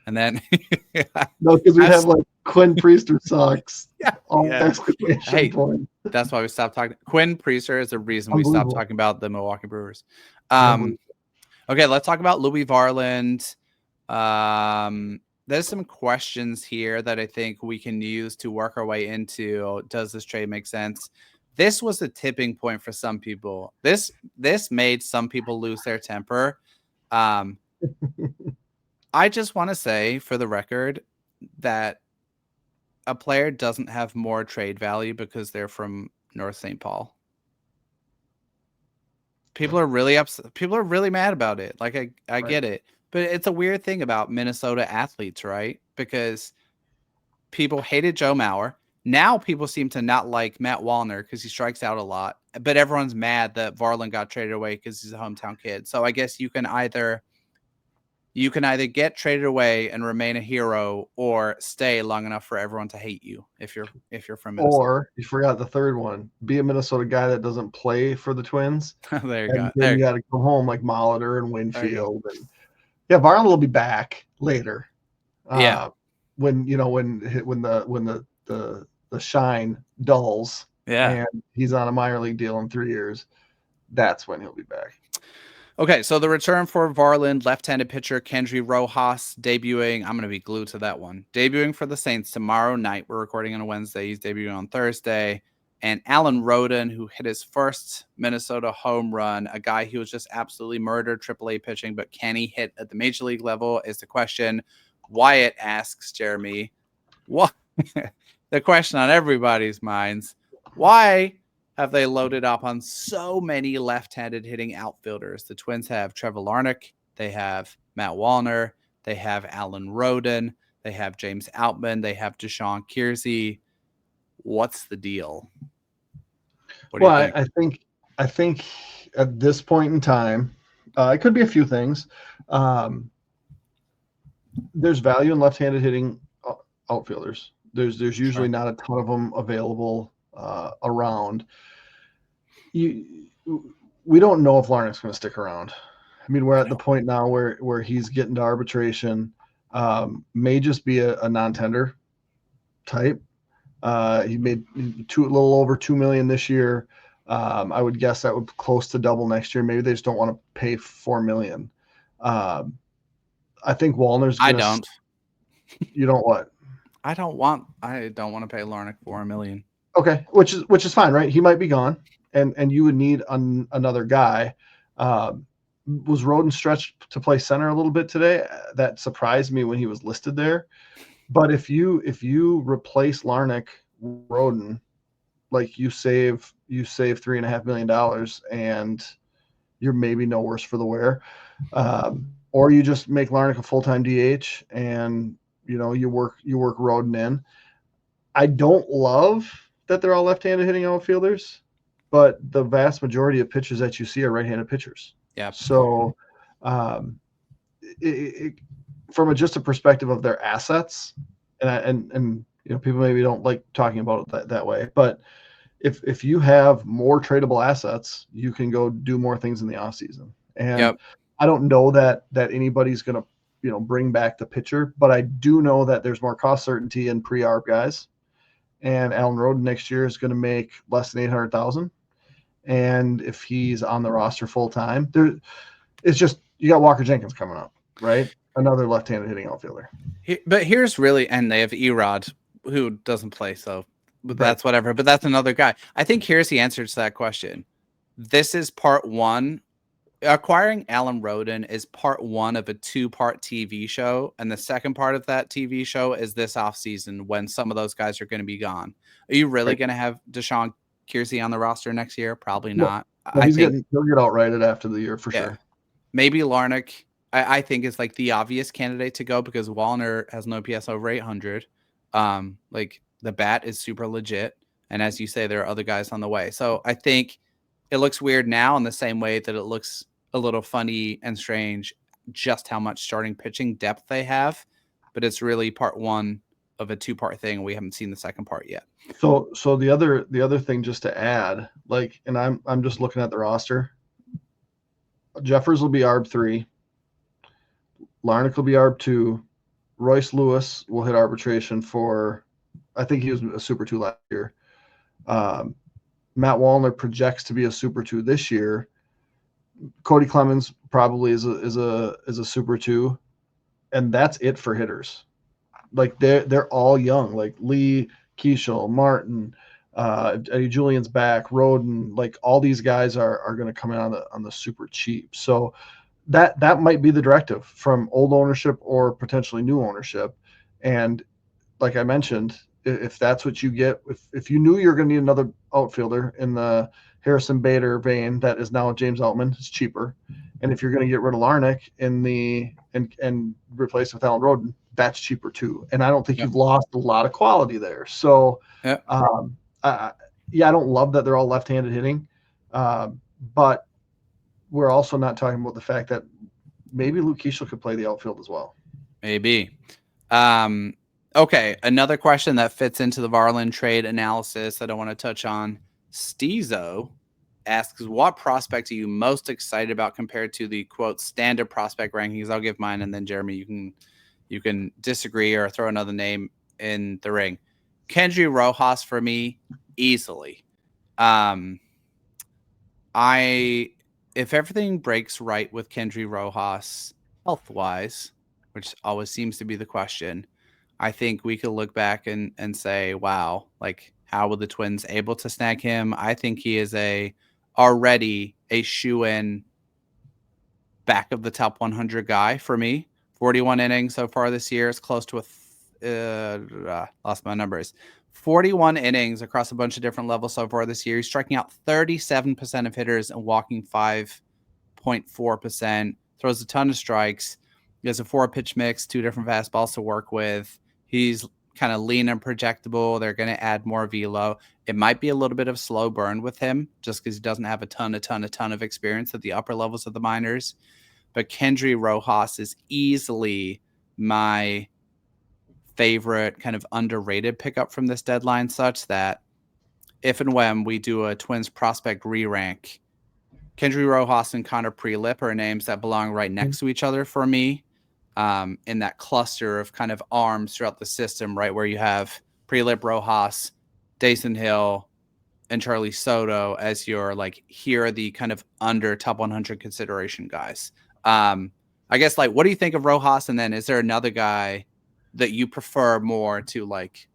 and then no, because we have like Quinn Priester sucks. Hey, that's why we stopped talking. Quinn Priester is the reason we stopped talking about the Milwaukee Brewers. Okay, let's talk about Louis Varland. There's some questions here that I think we can use to work our way into. Does this trade make sense? This was a tipping point for some people. This made some people lose their temper. I just want to say, for the record, that a player doesn't have more trade value because they're from North St. Paul. People are really upset. People are really mad about it. Like, I get it. But it's a weird thing about Minnesota athletes, right? Because people hated Joe Mauer. Now people seem to not like Matt Wallner because he strikes out a lot, but everyone's mad that Varland got traded away because he's a hometown kid. So I guess you can either get traded away and remain a hero, or stay long enough for everyone to hate you if you're from Minnesota. Or you forgot the third one: be a Minnesota guy that doesn't play for the Twins, There you and go. then you got to go home like Molitor and There you go. Winfield. And yeah, Varland will be back later. Yeah. When the shine dulls, Yeah. and he's on a minor league deal in 3 years, that's when he'll be back. Okay, so the return for Varland, left-handed pitcher Kendry Rojas debuting. I'm going to be glued to that one. Debuting for the Saints tomorrow night. We're recording on a Wednesday. He's debuting on Thursday. And Alan Rhoden, who hit his first Minnesota home run, a guy who was just absolutely murdered AAA pitching, but can he hit at the major league level is the question. Wyatt asks Jeremy, what? The question on everybody's minds, why have they loaded up on so many left-handed hitting outfielders? The Twins have Trevor Larnach, they have Matt Wallner, they have Alan Rhoden, they have James Outman, they have Deshaun Kiersey. What's the deal? What do you think? I think at this point in time, it could be a few things. There's value in left-handed hitting outfielders. There's usually not a ton of them available around. We don't know if Larnach's going to stick around. I mean, we're at the point now where he's getting to arbitration. May just be a non-tender type. He made a little over $2 million this year. I would guess that would be close to double next year. Maybe they just don't want to pay $4 million. I think Wallner's gonna. I don't. You don't what? I don't want to pay Larnach $4 million. Okay, which is fine, right? He might be gone, and you would need another guy. Was Rhoden stretched to play center a little bit today? That surprised me when he was listed there. But if you replace Larnach, Rhoden, like you save $3.5 million, and you're maybe no worse for the wear. Or you just make Larnach a full-time DH, and you work Rhoden in. I don't love that they're all left-handed hitting outfielders, but the vast majority of pitchers that you see are right-handed pitchers. Yeah. So, from just a perspective of their assets, and people maybe don't like talking about it that way, but if you have more tradable assets, you can go do more things in the offseason. And I don't know that anybody's going to bring back the pitcher, but I do know that there's more cost certainty in pre-arb guys. And Alan Rhoden next year is going to make less than $800,000. And if he's on the roster full time, it's just you got Walker Jenkins coming up, right? Another left-handed hitting outfielder. But here's really, and they have Erod, who doesn't play, so that's whatever. But that's another guy. I think here's the answer to that question. This is part one. Acquiring Alan Rhoden is part one of a 2-part TV show, and the second part of that TV show is this offseason when some of those guys are going to be gone. Are you really going to have Deshaun Kiersey on the roster next year? Probably not. No, he'll get outrighted after the year for sure. Maybe Larnach, I think, is like the obvious candidate to go because Wallner has no OPS over 800. Like the bat is super legit, and as you say, there are other guys on the way. So I think it looks weird now in the same way that it looks a little funny and strange just how much starting pitching depth they have, but it's really part one of a 2-part thing. We haven't seen the second part yet. So the other thing just to add, like, and I'm just looking at the roster. Jeffers will be ARB 3. Larnach will be ARB 2. Royce Lewis will hit arbitration for, I think he was a Super 2 last year. Matt Wallner projects to be a Super 2 this year. Cody Clemens probably is a Super 2, and that's it for hitters. Like they're all young, like Lee, Keishel, Martin, Eddie Julian's back, Rhoden, like all these guys are going to come in on the super cheap. So that might be the directive from old ownership or potentially new ownership. And like I mentioned, if that's what you get, if you knew you're going to need another outfielder in the Harrison Bader vein that is now James Outman, is cheaper. And if you're going to get rid of Larnach and replace with Alan Rhoden, that's cheaper too. And I don't think Yep. you've lost a lot of quality there. So, Yep. I don't love that they're all left-handed hitting, but we're also not talking about the fact that maybe Luke Keeschel could play the outfield as well. Maybe. Okay, another question that fits into the Varland trade analysis that I want to touch on. Stezo asks, what prospect are you most excited about compared to the quote standard prospect rankings? I'll give mine, and then Jeremy, you can disagree or throw another name in the ring. Kendry Rojas for me, easily. If everything breaks right with Kendry Rojas health wise, which always seems to be the question, I think we could look back and say, wow, like how were the Twins able to snag him? I think he is already a shoe-in back of the top 100 guy for me. 41 innings so far this year. It's close to lost my numbers. 41 innings across a bunch of different levels so far this year. He's striking out 37% of hitters and walking 5.4%. Throws a ton of strikes. He has a 4-pitch mix, 2 different fastballs to work with. He's kind of lean and projectable. They're going to add more velo. It might be a little bit of slow burn with him just because he doesn't have a ton of experience at the upper levels of the minors. But Kendry Rojas is easily my favorite kind of underrated pickup from this deadline, such that if and when we do a Twins prospect re-rank, Kendry Rojas and Connor Prelip are names that belong right next to each other for me, in that cluster of kind of arms throughout the system, right, where you have Prelip, Rojas, Dason Hill, and Charlie Soto as your, like, here are the kind of under top 100 consideration guys. I guess, like, what do you think of Rojas? And then is there another guy that you prefer more to, like,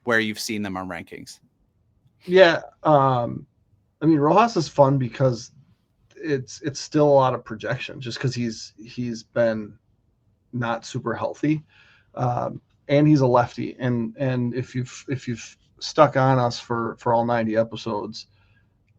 where you've seen them on rankings? Yeah. I mean, Rojas is fun because it's still a lot of projection just because he's been not super healthy. And he's a lefty. And if you've stuck on us for all 90 episodes,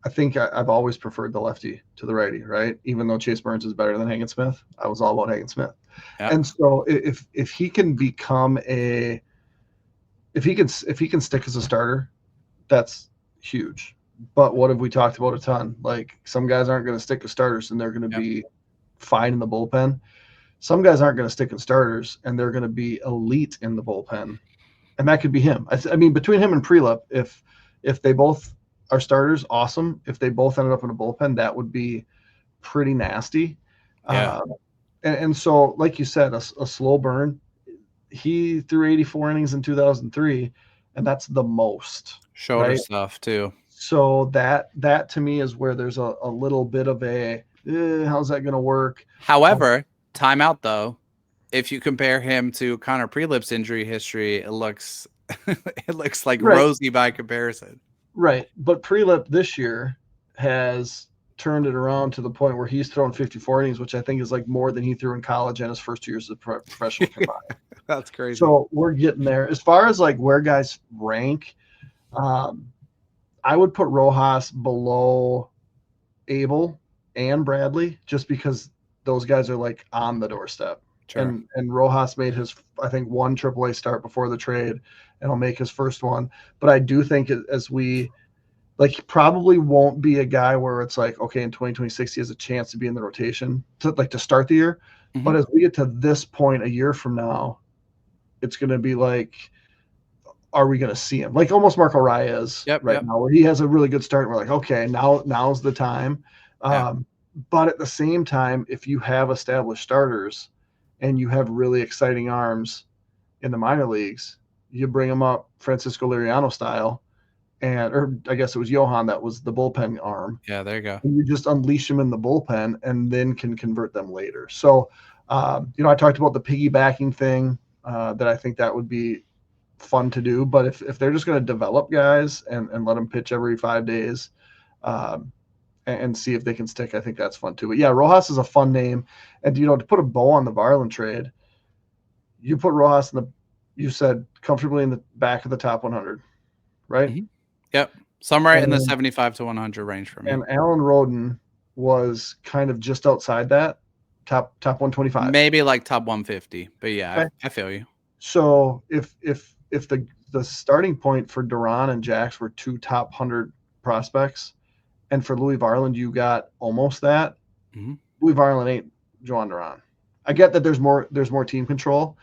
I think I've always preferred the lefty to the righty, right? Even though Chase Burns is better than Hagen Smith, I was all about Hagen Smith. Yep. And so if he can become if he can stick as a starter, that's huge. But what have we talked about a ton? Like, some guys aren't going to stick as starters and they're going to be fine in the bullpen. Some guys aren't going to stick in starters and they're going to be elite in the bullpen. And that could be him. I mean, between him and Prelip, if they both are starters, awesome. If they both ended up in a bullpen, that would be pretty nasty. Yeah. And so, like you said, a slow burn. He threw 84 innings in 2003, and that's the most. Shoulder stuff too. So that to me is where there's a little bit of how's that going to work? However, timeout though. If you compare him to Connor Prelip's injury history, it looks like rosy by comparison. Right. But Prelip this year has turned it around to the point where he's thrown 54 innings, which I think is like more than he threw in college and his first 2 years as a professional combined. That's crazy. So we're getting there. As far as like where guys rank, I would put Rojas below Abel and Bradley just because those guys are like on the doorstep. Sure. And Rojas made his, I think, one AAA start before the trade, and he'll make his first one. But I do think as we, like, he probably won't be a guy where it's like, okay, in 2026 he has a chance to be in the rotation to start the year. Mm-hmm. But as we get to this point a year from now, it's going to be like, are we going to see him? Like almost Marco Reyes now, where he has a really good start. And we're like, okay, now's the time. But at the same time, if you have established starters and you have really exciting arms in the minor leagues, you bring them up Francisco Liriano style, or I guess it was Johan that was the bullpen arm. Yeah, there you go. And you just unleash them in the bullpen and then can convert them later. So, I talked about the piggybacking thing, that I think that would be fun to do. But if they're just going to develop guys and let them pitch every 5 days, and see if they can stick, I think that's fun too. But yeah, Rojas is a fun name. And, to put a bow on the Varland trade, you put Rojas you said comfortably in the back of the top 100, right? Mm-hmm. Yep. Somewhere in the 75 to 100 range for me. And Alan Rhoden was kind of just outside that top 125. Maybe like top 150, but yeah, okay. I feel you. So if the starting point for Duran and Jax were two top 100 prospects, and for Louis Varland you got almost that, Mm-hmm. Louis Varland ain't Joan Duran. I get that there's more team control,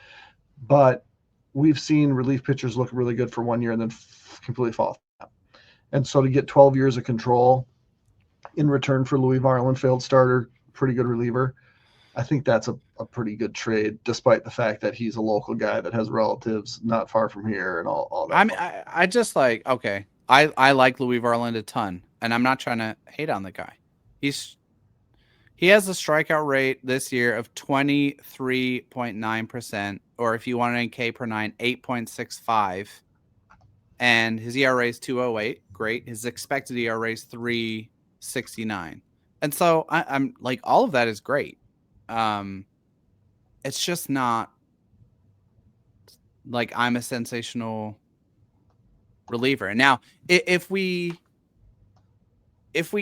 but we've seen relief pitchers look really good for 1 year and then completely fall off. And so to get 12 years of control in return for Louis Varland, failed starter, pretty good reliever, I think that's a pretty good trade, despite the fact that he's a local guy that has relatives not far from here and all that. I mean, I just like, okay, I like Louis Varland a ton, and I'm not trying to hate on the guy. He has a strikeout rate this year of 23.9%, or if you want an K per nine, 8.65. And his ERA is 2.08. Great. His expected ERA is 3.69. And so I'm like, all of that is great. It's just not like I'm a sensational reliever. And now, if we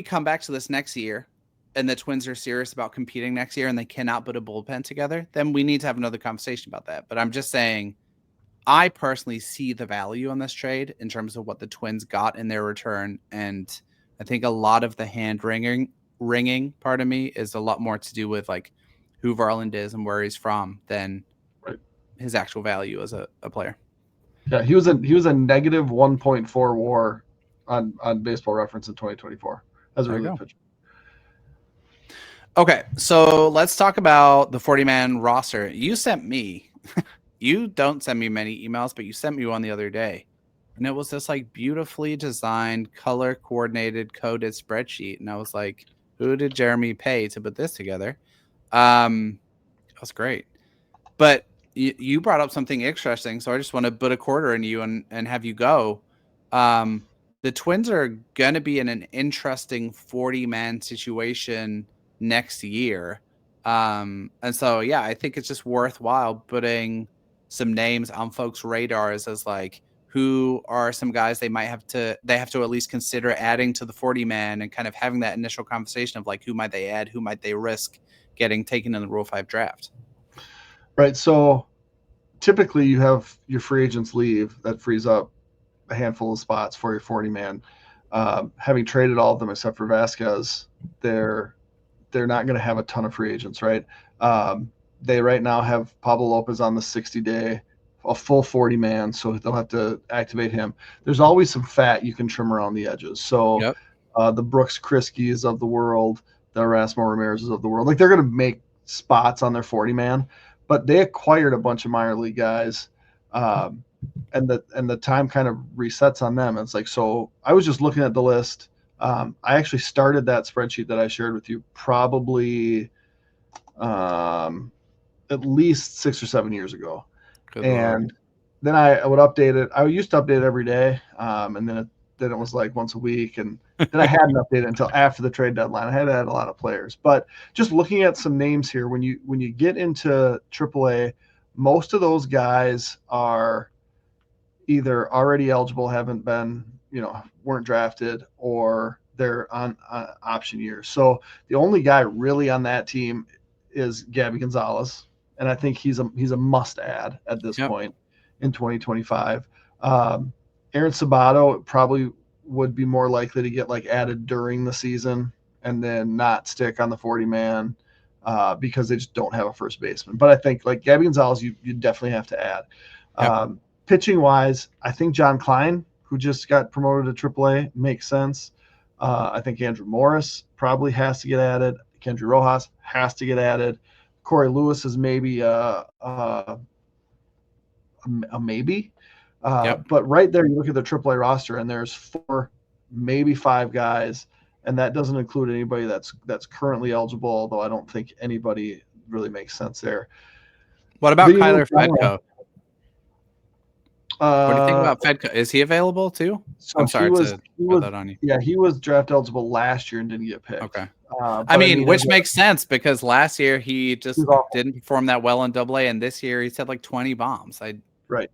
come back to this next year and the Twins are serious about competing next year and they cannot put a bullpen together, then we need to have another conversation about that. But I'm just saying, I personally see the value on this trade in terms of what the Twins got in their return. And I think a lot of the hand ringing part of me is a lot more to do with like who Varland is and where he's from than his actual value as a player. Yeah, he was a negative 1.4 WAR on Baseball Reference in 2024 as a relief pitcher. Okay, so let's talk about the 40-man roster. You sent me. You don't send me many emails, but you sent me one the other day. And it was this like beautifully designed, color coordinated, coded spreadsheet. And I was like, who did Jeremy pay to put this together? It was great. But you brought up something interesting. So I just want to put a quarter in you and have you go. The Twins are going to be in an interesting 40-man situation next year. And so, yeah, I think it's just worthwhile putting some names on folks' radars as like, who are some guys they have to at least consider adding to the 40-man and kind of having that initial conversation of like, who might they add, who might they risk getting taken in the Rule 5 draft. Right. So typically you have your free agents leave, that frees up a handful of spots for your 40-man. Having traded all of them except for Vasquez, they're not going to have a ton of free agents, right? They right now have Pablo Lopez on the 60-day, a full 40-man, so they'll have to activate him. There's always some fat you can trim around the edges. So Yep. The Brooks Kriskis of the world, the Erasmo Ramirez's of the world, like they're going to make spots on their 40-man, but they acquired a bunch of minor league guys. And the time kind of resets on them. It's like, so I was just looking at the list. I actually started that spreadsheet that I shared with you probably at least 6 or 7 years ago. Good and Lord. Then I would update it. I used to update it every day. And then it was like once a week. And then I hadn't updated it until after the trade deadline. I had to add a lot of players. But just looking at some names here, when you get into AAA, most of those guys are either already eligible, haven't been, weren't drafted, or they're on option years. So the only guy really on that team is Gabby Gonzalez, and I think he's a must add at this point in 2025. Aaron Sabato probably would be more likely to get like added during the season and then not stick on the 40-man because they just don't have a first baseman. But I think like Gabby Gonzalez, you definitely have to add. Pitching wise, I think John Klein, who just got promoted to AAA, makes sense. I think Andrew Morris probably has to get added. Kendry Rojas has to get added. Corey Lewis is maybe a maybe. But right there, you look at the AAA roster, and there's 4, maybe 5 guys, and that doesn't include anybody that's currently eligible, although I don't think anybody really makes sense there. What about Kyler Fedko? What do you think about Fedko? Is he available too? So I'm sorry he was, to put that on you. Yeah, he was draft eligible last year and didn't get picked. Okay. I mean, which makes sense because last year he just didn't perform that well in AA, and this year he's had like 20 bombs. Right.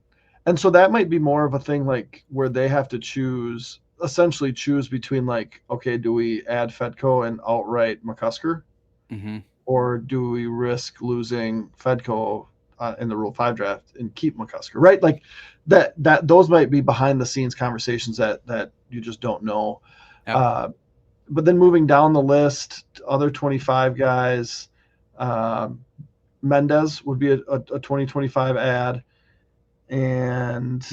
And so that might be more of a thing like where they have to essentially choose between like, okay, do we add Fedko and outright McCusker? Mm-hmm. Or do we risk losing Fedko in the Rule 5 draft and keep McCusker, right? Like that those might be behind the scenes conversations that you just don't know. Yep. But then moving down the list, other 25 guys, Menddees would be a 2025 ad, and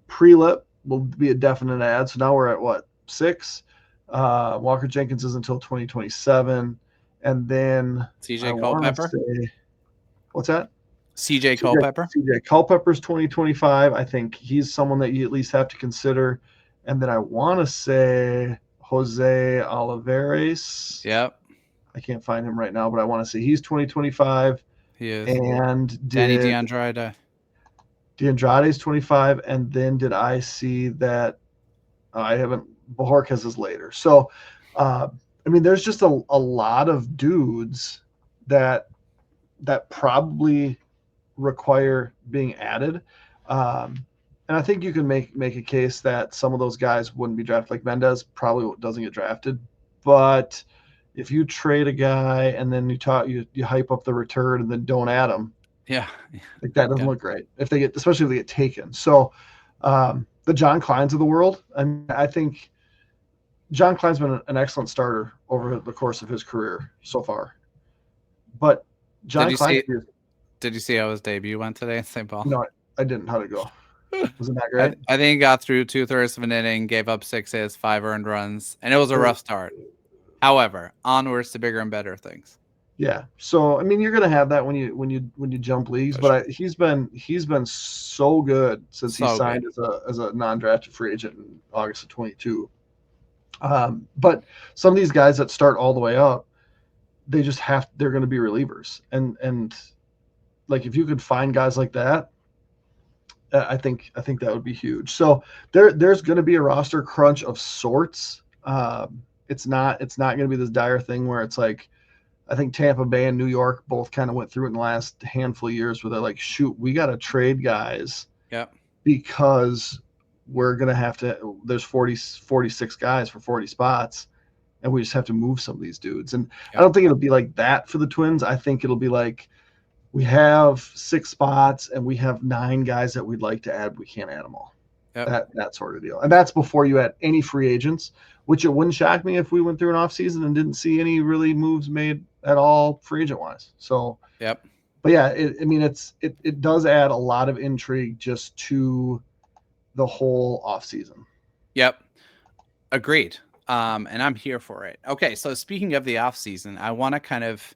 Prelip will be a definite ad. So now we're at what, 6? Walker Jenkins is until 2027, and then CJ Culpepper. What's that? CJ Culpepper. CJ Culpepper's 2025. I think he's someone that you at least have to consider. And then I want to say Jose Olivares. Yep. I can't find him right now, but I want to say he's 2025. He is. And Danny DeAndrade. DeAndrade's 25. And then did I see that I haven't, Bojorquez is later. So, I mean, there's just a lot of dudes that probably require being added. And I think you can make a case that some of those guys wouldn't be drafted. Like Menddees probably doesn't get drafted, but if you trade a guy and then you hype up the return and then don't add him, like that doesn't look great especially if they get taken. So the John Kleins of the world, I think John Klein's been an excellent starter over the course of his career so far. But John Klein, did you see how his debut went today in St. Paul? No, I didn't. How'd it go? Wasn't that great? I think he got through 2/3 of an inning, gave up 6 hits, 5 earned runs, and it was a rough start. However, onwards to bigger and better things. Yeah. So I mean, you're gonna have that when you jump leagues, but he's been so good since he signed as a non-drafted free agent in August of 22. But some of these guys that start all the way up, they're going to be relievers, and like if you could find guys like that, I think that would be huge. So there's going to be a roster crunch of sorts. It's not going to be this dire thing where it's like, I think Tampa Bay and New York both kind of went through it in the last handful of years where they're like, shoot, we got to trade guys. Yep. Because we're going to have to, there's 46 guys for 40 spots, and we just have to move some of these dudes. And I don't think it'll be like that for the Twins. I think it'll be like, we have 6 spots and we have 9 guys that we'd like to add. We can't add them all. Yep. That sort of deal. And that's before you add any free agents, which it wouldn't shock me if we went through an off season and didn't see any really moves made at all free agent wise. So, yep. But yeah, it does add a lot of intrigue just to the whole off season. Yep. Agreed. And I'm here for it. Okay. So speaking of the off season, I want to kind of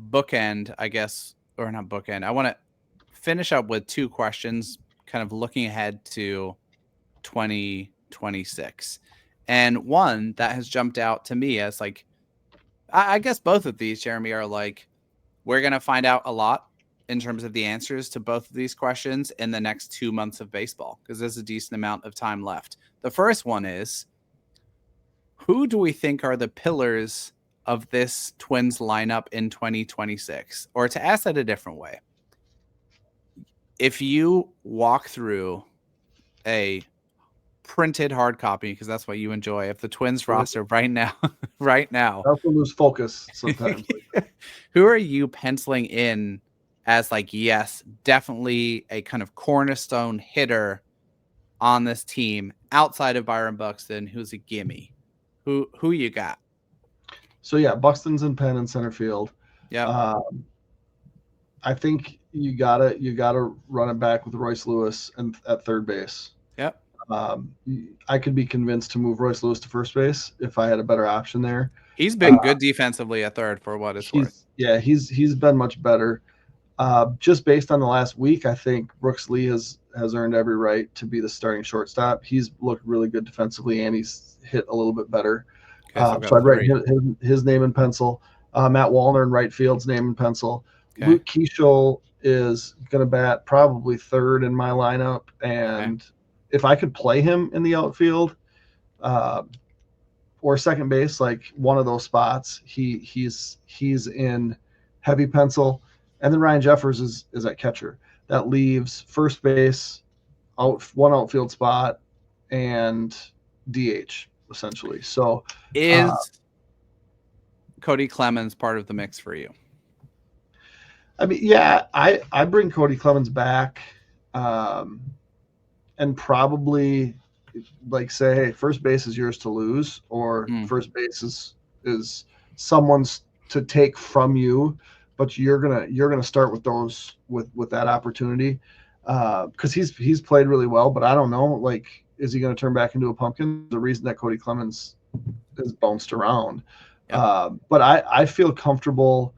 bookend, I guess, or not bookend. I want to finish up with 2 questions, kind of looking ahead to 2026. And one that has jumped out to me as like, I guess both of these, Jeremy, are like, we're going to find out a lot in terms of the answers to both of these questions in the next 2 months of baseball, because there's a decent amount of time left. The first one is, who do we think are the pillars of this Twins lineup in 2026? Or to ask that a different way, if you walk through a printed hard copy, because that's what you enjoy, of the Twins roster right now, I also lose focus sometimes. Who are you penciling in as like, yes, definitely a kind of cornerstone hitter on this team outside of Byron Buxton, who's a gimme? Who you got? So yeah, Buxton's in pen in center field. Yeah. I think you gotta run it back with Royce Lewis and at third base. Yep. I could be convinced to move Royce Lewis to first base if I had a better option there. He's been good defensively at third for what it's worth. Yeah, he's been much better. Just based on the last week, I think Brooks Lee has earned every right to be the starting shortstop. He's looked really good defensively, and he's hit a little bit better. So I'd write his name in pencil. Matt Wallner in right field's name in pencil. Okay. Luke Keeschel is going to bat probably third in my lineup, and if I could play him in the outfield or second base, like one of those spots, he's in heavy pencil. And then Ryan Jeffers is at catcher. That leaves first base, one outfield spot, and DH essentially. So is Cody Clemens part of the mix for you? I mean, yeah, I bring Cody Clemens back, and probably like say, hey, first base is yours to lose, or Mm, first base is someone's to take from you, but you're gonna start with those with that opportunity, because he's played really well, but I don't know, like, is he going to turn back into a pumpkin? The reason that Cody Clemens is bounced around, yep. but I feel comfortable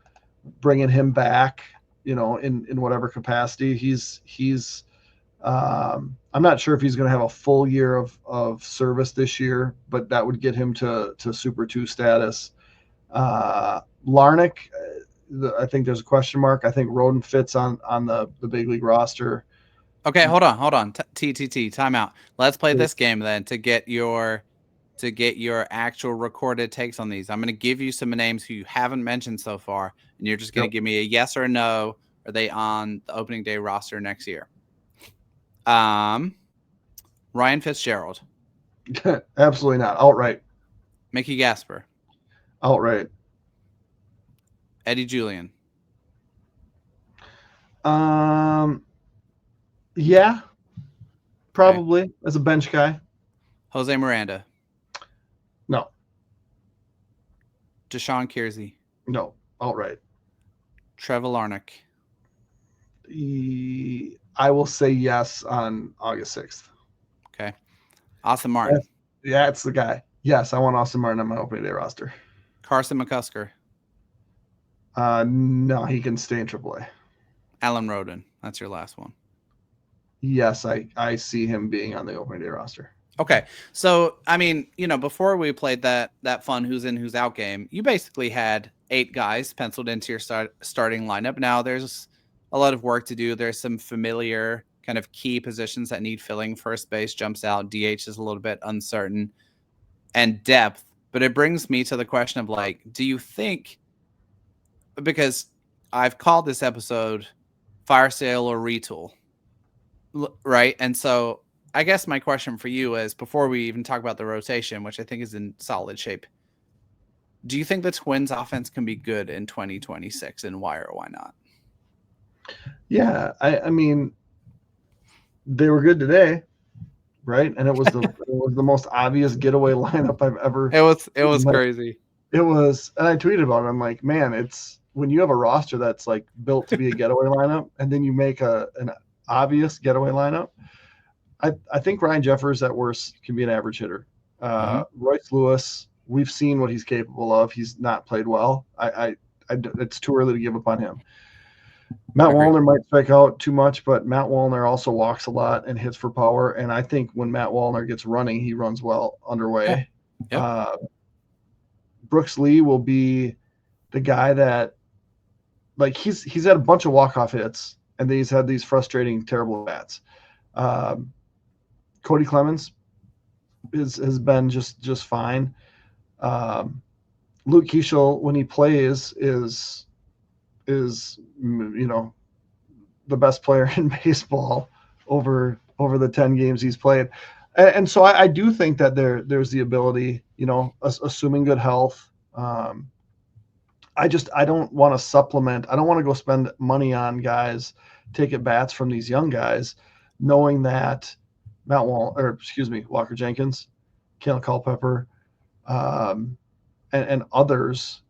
bringing him back, in whatever capacity. I'm not sure if he's going to have a full year of service this year, but that would get him to Super 2 status. Larnick, I think there's a question mark. I think Rhoden fits on the big league roster. Okay, hold on. Time out. Let's play this game then to get your actual recorded takes on these. I'm going to give you some names who you haven't mentioned so far, and you're just going to give me a yes or a no. Are they on the opening day roster next year? Ryan Fitzgerald. Absolutely not. Outright. Mickey Gasper. Outright. Eddie Julian. Yeah, probably okay. As a bench guy. Jose Miranda. No. Deshaun Kiersey. No. Outright. Trevor Larnach. I will say yes on August 6th. Okay. Austin Martin. Yeah, it's the guy. Yes, I want Austin Martin on my opening day roster. Carson McCusker. No, he can stay in AAA. Alan Rhoden. That's your last one. Yes, I see him being on the opening day roster. Okay. So, I mean, before we played that fun who's in, who's out game, you basically had 8 guys penciled into your starting lineup. Now there's a lot of work to do. There's some familiar kind of key positions that need filling. First base jumps out. DH is a little bit uncertain, and depth. But it brings me to the question of, like, do you think, because I've called this episode Fire Sale or Retool, right? And so I guess my question for you is, before we even talk about the rotation, which I think is in solid shape, do you think the Twins offense can be good in 2026, and why or why not? Yeah, I mean, they were good today, right? And it was the most obvious getaway lineup I've ever. It was crazy. It was, and I tweeted about it. I'm like, man, it's when you have a roster that's like built to be a getaway lineup, and then you make an obvious getaway lineup. I think Ryan Jeffers at worst can be an average hitter. Royce Lewis, we've seen what he's capable of. He's not played well. It's too early to give up on him. Matt Wallner might strike out too much, but Matt Wallner also walks a lot and hits for power. And I think when Matt Wallner gets running, he runs well underway. Yep. Brooks Lee will be the guy that, like, he's had a bunch of walk-off hits, and then he's had these frustrating, terrible bats. Cody Clemens has been just fine. Luke Keeschel, when he plays, is the best player in baseball over the 10 games he's played. And so I do think that there's the ability, assuming good health. I don't want to supplement. I don't want to go spend money on guys, take at bats from these young guys, knowing that Walker Jenkins, Kalen Culpepper, and others,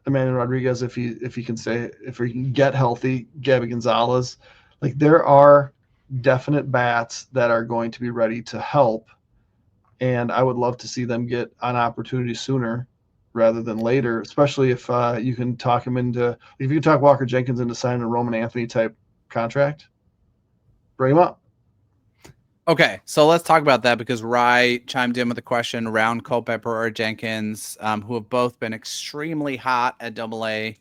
Emmanuel Rodriguez, if he can get healthy, Gabby Gonzalez, like, there are definite bats that are going to be ready to help, and I would love to see them get an opportunity sooner rather than later, especially if you can talk Walker Jenkins into signing a Roman Anthony type contract, bring him up. Okay, so let's talk about that, because Rye chimed in with a question around Culpepper or Jenkins, who have both been extremely hot at AA.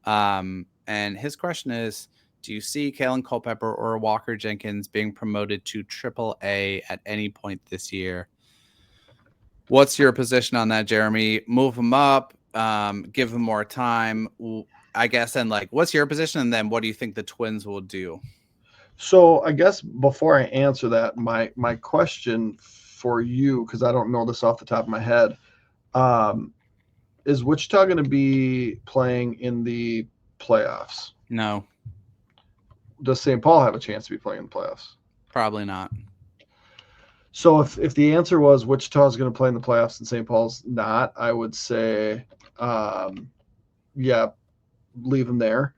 And his question is, do you see Kalen Culpepper or Walker Jenkins being promoted to AAA at any point this year? What's your position on that, Jeremy? Move them up, give them more time, I guess, and, like, what's your position, and then what do you think the Twins will do? So I guess before I answer that, my question for you, because I don't know this off the top of my head, is Wichita going to be playing in the playoffs? No. does St. Paul have a chance to be playing in the playoffs? Probably not. So if the answer was Wichita is going to play in the playoffs and St. Paul's not, I would say, yeah, leave them there.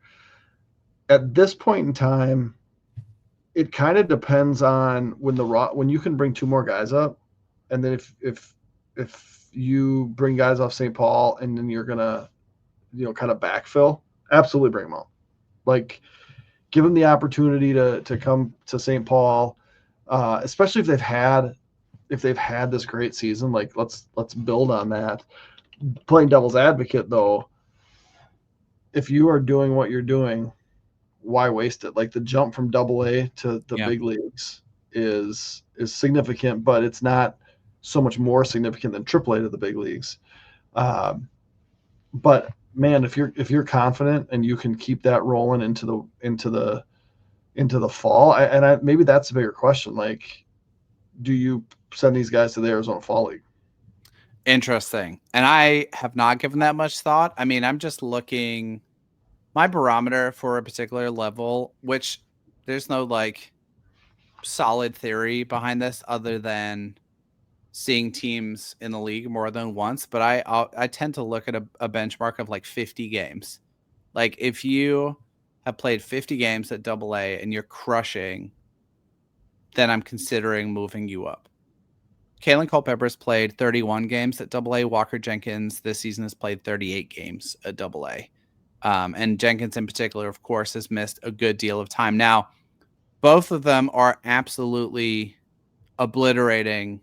At this point in time, it kind of depends on when you can bring two more guys up, and then if you bring guys off St. Paul and then you're gonna kind of backfill, absolutely bring them up. Like, give them the opportunity to come to St. Paul, especially if they've had this great season. Like, let's build on that. Playing devil's advocate though, if you are doing what you're doing, why waste it? Like, the jump from AA to the big leagues is significant, but it's not so much more significant than AAA to the big leagues. But man, if you're confident and you can keep that rolling into the fall, maybe that's a bigger question. Like, do you send these guys to the Arizona Fall League? Interesting. And I have not given that much thought. I mean, I'm just looking my barometer for a particular level, which there's no like solid theory behind this other than seeing teams in the league more than once. But I tend to look at a benchmark of like 50 games. Like, if you have played 50 games at AA and you're crushing, then I'm considering moving you up. Kalen Culpepper's played 31 games at AA. Walker Jenkins this season has played 38 games at AA. And Jenkins in particular, of course, has missed a good deal of time. Now, both of them are absolutely obliterating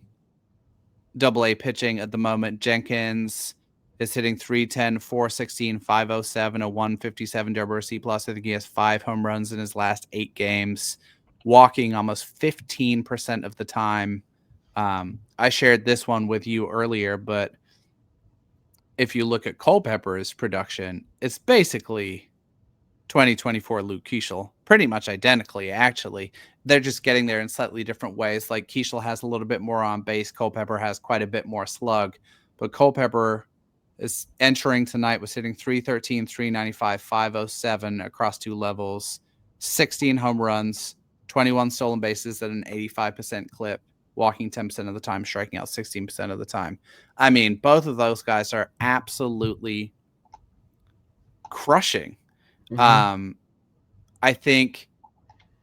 AA pitching at the moment. Jenkins is hitting 310, 416, 507, a 157 WRC plus. I think he has 5 home runs in his last 8 games, walking almost 15% of the time. I shared this one with you earlier, but if you look at Culpepper's production, it's basically 2024 Luke Keeschel, pretty much identically, actually. They're just getting there in slightly different ways. Like, Keeschel has a little bit more on base. Culpepper has quite a bit more slug. But Culpepper is entering tonight was hitting 313, 395, 507 across 2 levels, 16 home runs, 21 stolen bases at an 85% clip, walking 10% of the time, striking out 16% of the time. I mean, both of those guys are absolutely crushing. Mm-hmm. I think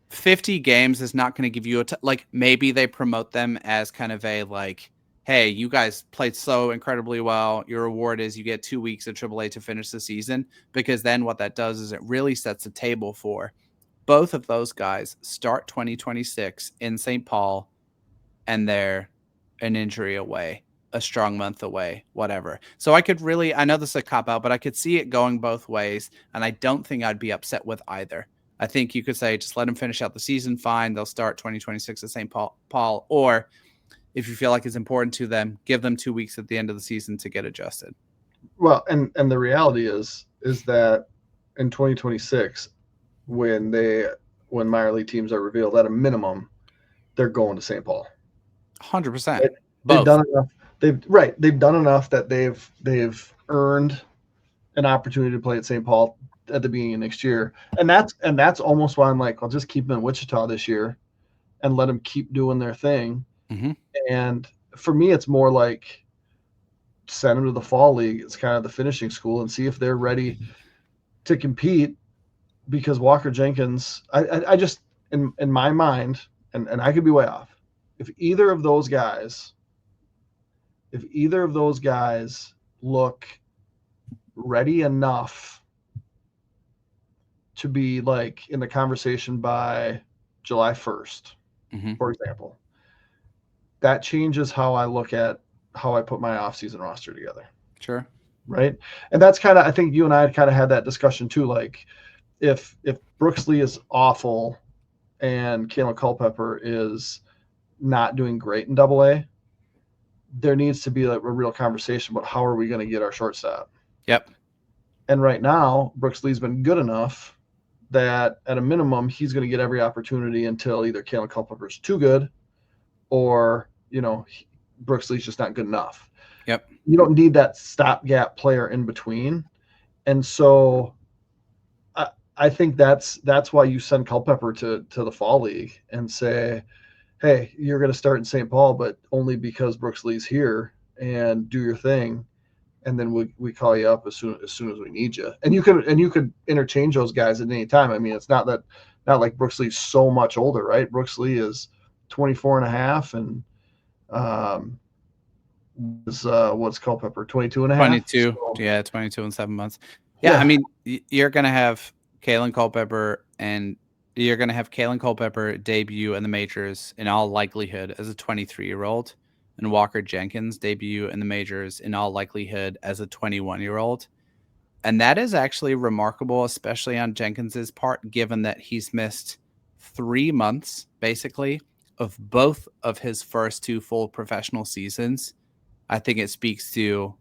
50 games is not going to give you like, maybe they promote them as kind of a like, hey, you guys played so incredibly well. Your reward is you get 2 weeks of AAA to finish the season, because then what that does is it really sets the table for both of those guys start 2026 in St. Paul, and they're an injury away, a strong month away, whatever. So I know this is a cop-out, but I could see it going both ways, and I don't think I'd be upset with either. I think you could say, just let them finish out the season, fine. They'll start 2026 at St. Paul. Or if you feel like it's important to them, give them 2 weeks at the end of the season to get adjusted. Well, and the reality is that in 2026, when minor league teams are revealed, at a minimum, they're going to St. Paul. 100%. They've done enough. They've done enough that they've earned an opportunity to play at St. Paul at the beginning of next year, and that's almost why I'm like, I'll just keep them in Wichita this year and let them keep doing their thing. Mm-hmm. And for me, it's more like send them to the fall league. It's kind of the finishing school, and see if they're ready to compete. Because Walker Jenkins, I just in my mind, and I could be way off. If either of those guys look ready enough to be like in the conversation by July 1st, mm-hmm. for example, that changes how I look at how I put my offseason roster together. Sure. Right. And that's kind of, I think you and I kind of had that discussion too. Like, if Brooks Lee is awful and Kalen Culpepper is not doing great in AA, there needs to be like a real conversation about how are we going to get our shortstop. Yep. And right now, Brooks Lee's been good enough that at a minimum, he's going to get every opportunity until either Kalen Culpepper's too good or, Brooks Lee's just not good enough. Yep. You don't need that stopgap player in between. And so I think that's why you send Culpepper to the fall league and say, hey, you're going to start in St. Paul, but only because Brooks Lee's here, and do your thing. And then we call you up as soon as we need you. And you could interchange those guys at any time. I mean, it's not like Brooks Lee's so much older, right? Brooks Lee is 24 and a half, and what's Culpepper, 22 and a half? 22. So, Yeah, 22 and 7 months. Yeah, I mean, you're going to have Kalen Culpepper debut in the majors in all likelihood as a 23-year-old, and Walker Jenkins debut in the majors in all likelihood as a 21-year-old. And that is actually remarkable, especially on Jenkins's part, given that he's missed 3 months, basically, of both of his first 2 full professional seasons. I think it speaks to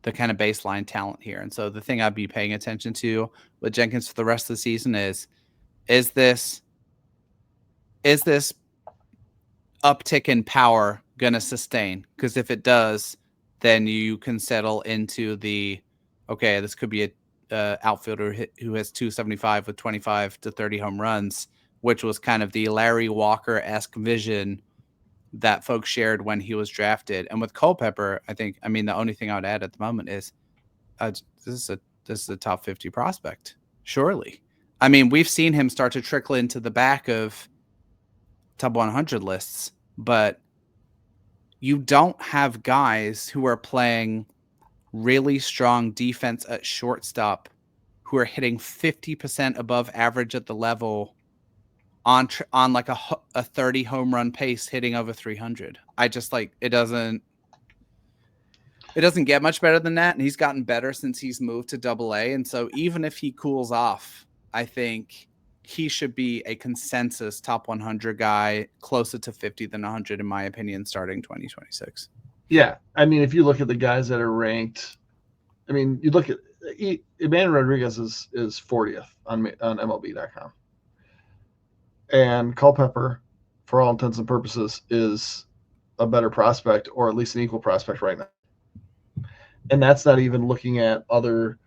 the kind of baseline talent here. And so the thing I'd be paying attention to with Jenkins for the rest of the season is this uptick in power going to sustain? Because if it does, then you can settle into okay, this could be a outfielder who has 275 with 25 to 30 home runs, which was kind of the Larry Walker-esque vision that folks shared when he was drafted. And with Culpepper, the only thing I would add at the moment is this is a top 50 prospect, surely. I mean, we've seen him start to trickle into the back of top 100 lists, but you don't have guys who are playing really strong defense at shortstop who are hitting 50% above average at the level on like a 30 home run pace, hitting over 300. I just it doesn't get much better than that. And he's gotten better since he's moved to AA. And so even if he cools off, I think he should be a consensus top 100 guy, closer to 50 than 100, in my opinion, starting 2026. Yeah. I mean, if you look at the guys that are ranked, I mean, you look at Emmanuel Rodriguez is 40th on MLB.com. And Culpepper, for all intents and purposes, is a better prospect, or at least an equal prospect right now. And that's not even looking at other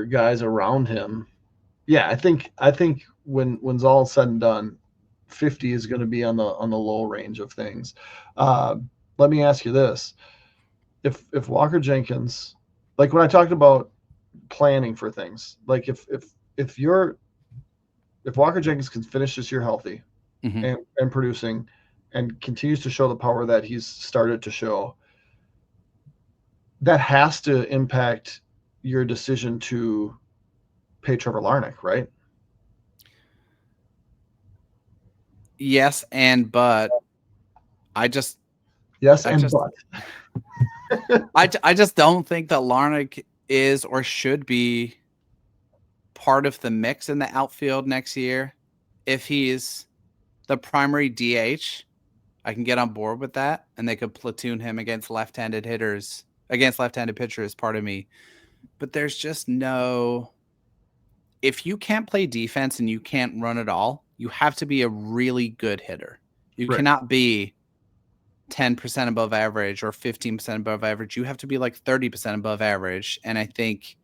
guys around him. Yeah, I think when's all said and done, 50 is going to be on the low range of things. Let me ask you this: if Walker Jenkins, like when I talked about planning for things, like if Walker Jenkins can finish this year healthy, mm-hmm. and producing, and continues to show the power that he's started to show, that has to impact your decision to pay Trevor Larnach, right? Yes, but I just don't think that Larnach is or should be part of the mix in the outfield next year. If he's the primary DH, I can get on board with that, and they could platoon him against left-handed pitchers, pardon me. But there's just if you can't play defense and you can't run at all, you have to be a really good hitter. You cannot be 10% above average or 15% above average. You have to be like 30% above average. And I think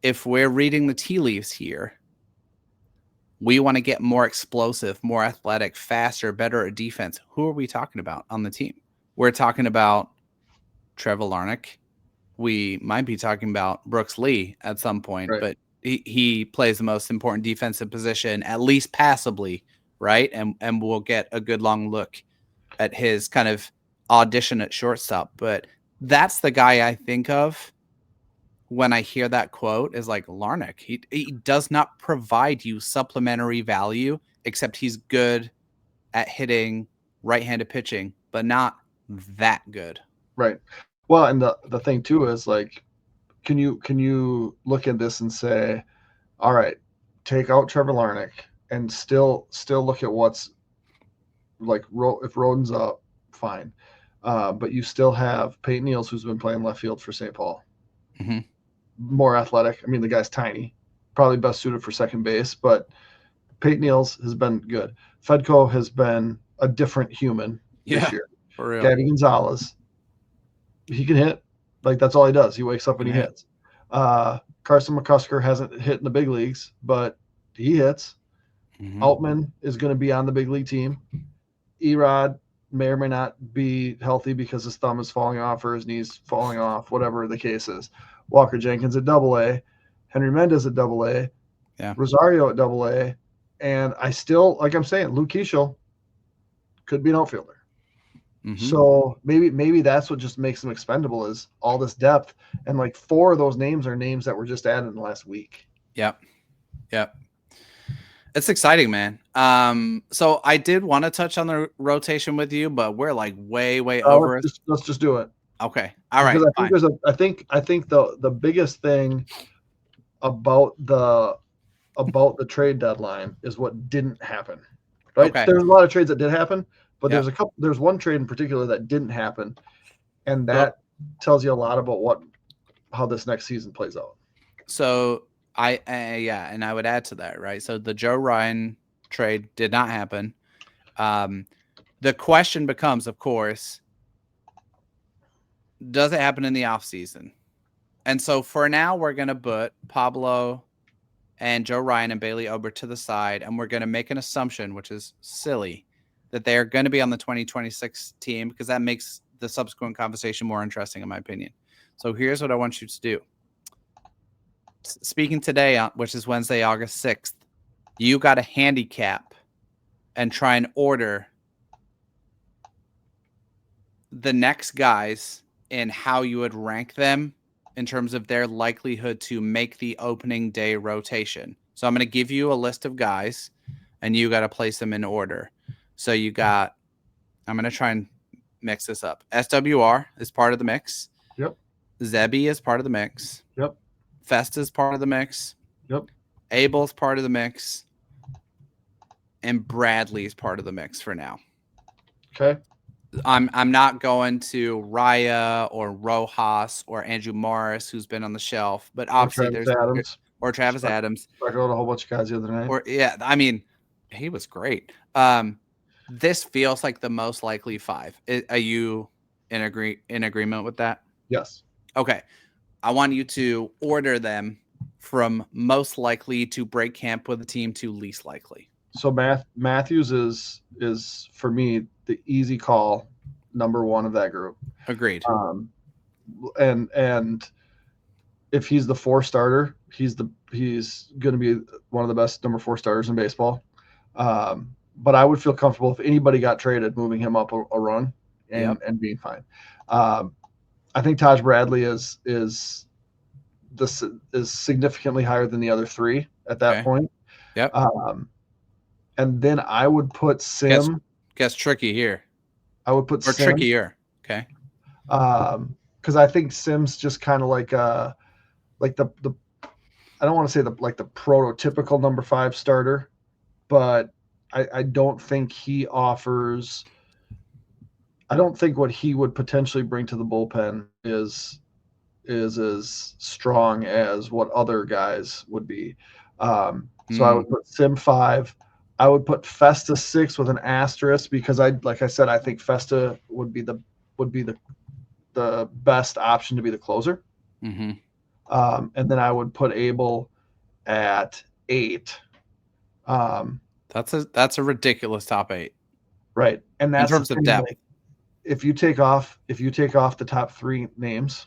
if we're reading the tea leaves here, we want to get more explosive, more athletic, faster, better at defense. Who are we talking about on the team? We're talking about Trevor Larnach. We might be talking about Brooks Lee at some point, but he plays the most important defensive position, at least passably, right? And we'll get a good long look at his kind of audition at shortstop. But that's the guy I think of when I hear that quote, is like Larnach. He does not provide you supplementary value, except he's good at hitting right-handed pitching, but not that good. Right. Well, and the thing too is, like, can you look at this and say, all right, take out Trevor Larnach and still look at what's like, if Rhoden's up, fine. But you still have Peyton Neals, who's been playing left field for St. Paul. Mm-hmm. More athletic. I mean, the guy's tiny, probably best suited for second base, but Peyton Neals has been good. Fedko has been a different human this year. For real. Gabby Gonzalez, he can hit. Like, that's all he does. He wakes up and he hits. Carson McCusker hasn't hit in the big leagues, but he hits. Mhm. Altman is going to be on the big league team. Erod may or may not be healthy because his thumb is falling off or his knee's falling off, whatever the case is. Walker Jenkins at Double-A, Henry Menddees at Double-A, Yeah. Rosario at Double-A, and I still, like I'm saying, Luke Keeschel could be an outfielder. Mhm. So maybe that's what just makes him expendable is all this depth, and like 4 of those names are names that were just added in the last week. Yep. It's exciting, man. So I did want to touch on the rotation with you, but we're like way over it. Let's just do it. Okay. All right. Because I think the biggest thing about the trade deadline is what didn't happen. Right? Okay. There's a lot of trades that did happen, but Yep. there's one trade in particular that didn't happen, and that tells you a lot about how this next season plays out. So and I would add to that, right? So the Joe Ryan trade did not happen. The question becomes, of course, does it happen in the offseason? And so for now, we're going to put Pablo and Joe Ryan and Bailey Ober to the side, and we're going to make an assumption, which is silly, that they are going to be on the 2026 team because that makes the subsequent conversation more interesting, in my opinion. So here's what I want you to do. Speaking today, which is Wednesday, August 6th, you got to handicap and try and order the next guys and how you would rank them in terms of their likelihood to make the opening day rotation. So I'm going to give you a list of guys, and you got to place them in order. So you got, I'm going to try and mix this up. SWR is part of the mix. Yep. Zebby is part of the mix. Yep. Festa's part of the mix. Yep. Abel's part of the mix. And Bradley's part of the mix for now. Okay. I'm not going to Raya or Rojas or Andrew Morris, who's been on the shelf, but obviously there's Adams. Or Travis Adams. I wrote a whole bunch of guys the other night. Or I mean, he was great. This feels like the most likely 5. Are you in agreement with that? Yes. Okay. I want you to order them from most likely to break camp with the team to least likely. So Matthews is for me the easy call, number 1 of that group. Agreed. And if he's the 4 starter, he's going to be one of the best number 4 starters in baseball. But I would feel comfortable if anybody got traded, moving him up a run and being fine. I think Taj Bradley is significantly higher than the other 3 at that point. Yep. And then I would put Sim. Gets tricky here. I would put or Sim. Trickier. Okay. Because I think Sim's just kind of like the I don't want to say the prototypical number 5 starter, but I don't think he offers. I don't think what he would potentially bring to the bullpen is as strong as what other guys would be. So I would put Sim 5. I would put Festa 6 with an asterisk because I think Festa would be the best option to be the closer. Mm-hmm. And then I would put Abel at 8. That's a ridiculous top 8. Right. And that's in terms of depth. Like, if you take off the top 3 names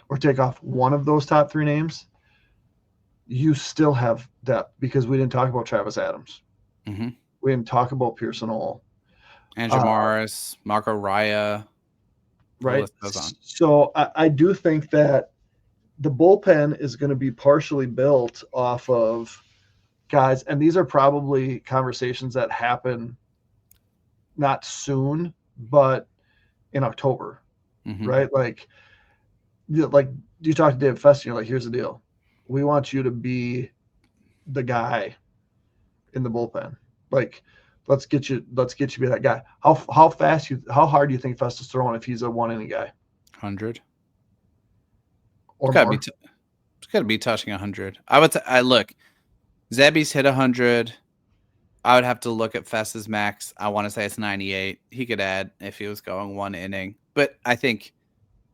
or take off one of those top 3 names, you still have depth because we didn't talk about Travis Adams. Mm-hmm. We didn't talk about Pearson Hall. Andrew Morris, Marco Raya. Right. So I do think that the bullpen is going to be partially built off of guys, and these are probably conversations that happen not soon, but in October, right? Like you talk to David Fest, and you're like, here's the deal. We want you to be the guy in the bullpen. Like, let's get you to be that guy. How hard do you think Festa's throwing if he's a 1 inning guy? 100. Or it's more. It's got to be touching 100. I would look. Zebby's hit 100. I would have to look at Festa's max. I want to say it's 98. He could add if he was going 1 inning. But I think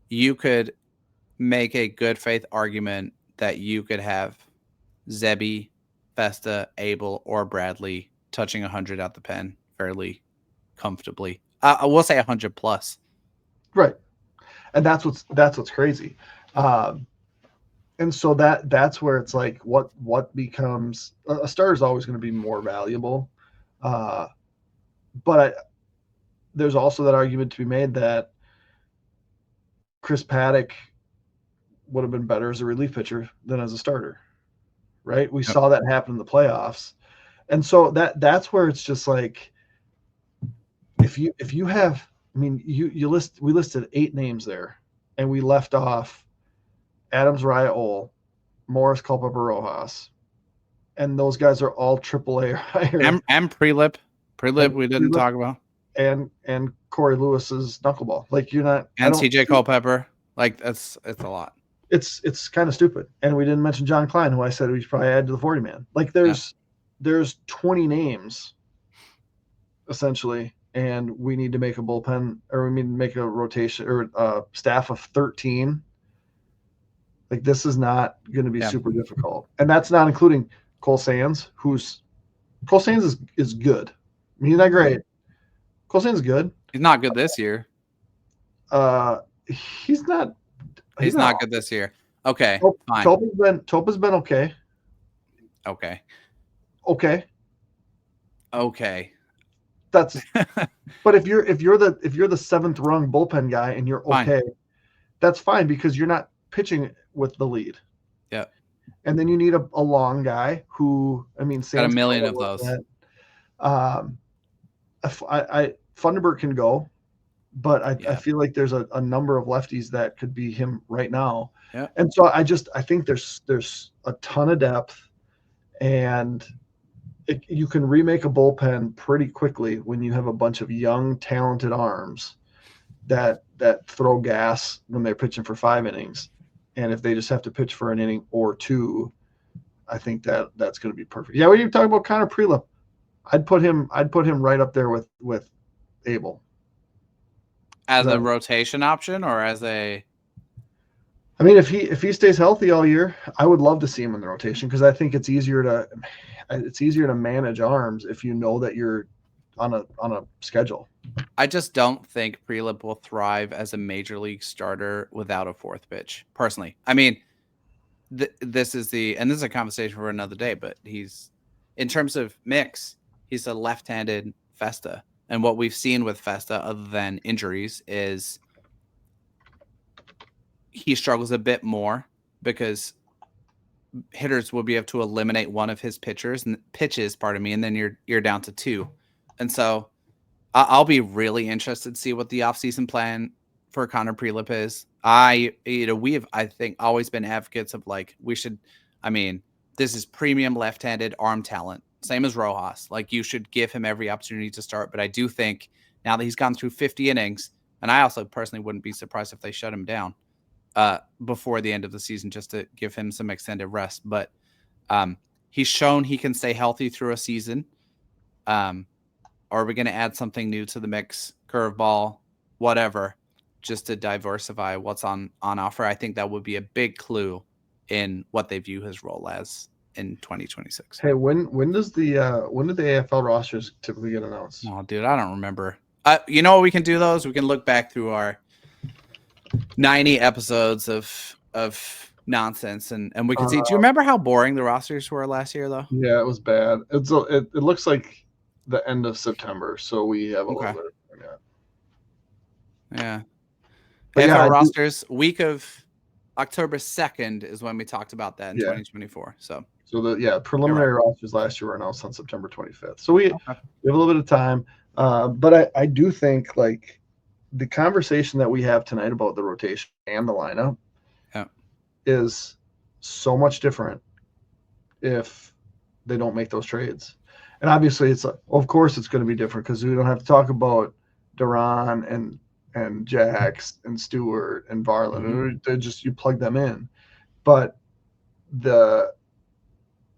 you could make a good faith argument that you could have Zebby, Festa, Abel, or Bradley touching 100 out the pen fairly comfortably. I will say 100 plus. Right. And that's what's crazy. And so that's where it's like what becomes a starter is always going to be more valuable. But there's also that argument to be made that Chris Paddock would have been better as a relief pitcher than as a starter. Right? We saw that happen in the playoffs. And so that's where it's just like if you have, I mean, we listed 8 names there, and we left off Adams, Raul, Morris, Culpepper, Rojas, and those guys are all AAA or higher. And Prelip we didn't talk about, and Corey Lewis's knuckleball. Like you're not, and CJ Culpepper. Like it's a lot. It's kind of stupid. And we didn't mention John Klein, who I said we should probably add to the 40 man. Like there's 20 names essentially. And we need to make a bullpen, or we need to make a rotation or a staff of 13. Like this is not going to be super difficult, and that's not including Cole Sands, Cole Sands is good. I mean, he's not great. Cole Sands is good. He's not good this year. He's not. He's not good this year. Okay, fine. Topa's been okay. Okay. That's but if you're the 7th rung bullpen guy and you're okay, fine. That's fine because you're not pitching with the lead. Yeah. And then you need a long guy who, I mean, got a million of those. Funderburk can go, but I feel like there's a number of lefties that could be him right now. Yeah. And so I think there's a ton of depth, and you can remake a bullpen pretty quickly when you have a bunch of young, talented arms that throw gas when they're pitching for 5 innings. And if they just have to pitch for an inning or 2, I think that's going to be perfect. Yeah, when you talk about Connor Prelip, I'd put him right up there with Abel. As a rotation option or as a... I mean, if he stays healthy all year, I would love to see him in the rotation because I think it's easier to manage arms if you know that you're on a schedule. I just don't think Prelip will thrive as a major league starter without a 4th pitch. Personally, I mean, this is a conversation for another day. But he's, in terms of mix, he's a left-handed Festa, and what we've seen with Festa, other than injuries, is he struggles a bit more because hitters will be able to eliminate one of his pitches, and then you're down to 2. And so I'll be really interested to see what the offseason plan for Connor Prelip is. We have, I think, always been advocates of like, this is premium left-handed arm talent, same as Rojas. Like, you should give him every opportunity to start. But I do think now that he's gone through 50 innings, and I also personally wouldn't be surprised if they shut him down before the end of the season just to give him some extended rest. But he's shown he can stay healthy through a season. Are we going to add something new to the mix, curveball, whatever, just to diversify what's on offer? I think that would be a big clue in what they view his role as in 2026. Hey, when did the AFL rosters typically get announced? Oh, dude, I don't remember. You know what we can do, those? We can look back through our 90 episodes of nonsense, and we can see. Do you remember how boring the rosters were last year, though? Yeah, it was bad. It looks like the end of September, so we have a little bit. Yeah. AFL rosters, week of October 2nd is when we talked about that in 2024. So the preliminary rosters last year were announced on September 25th. So we have a little bit of time, but I do think like the conversation that we have tonight about the rotation and the lineup is so much different if they don't make those trades. And obviously, of course it's going to be different because we don't have to talk about Duran and Jax and Stewart and Varland. Mm-hmm. They're just, you plug them in. But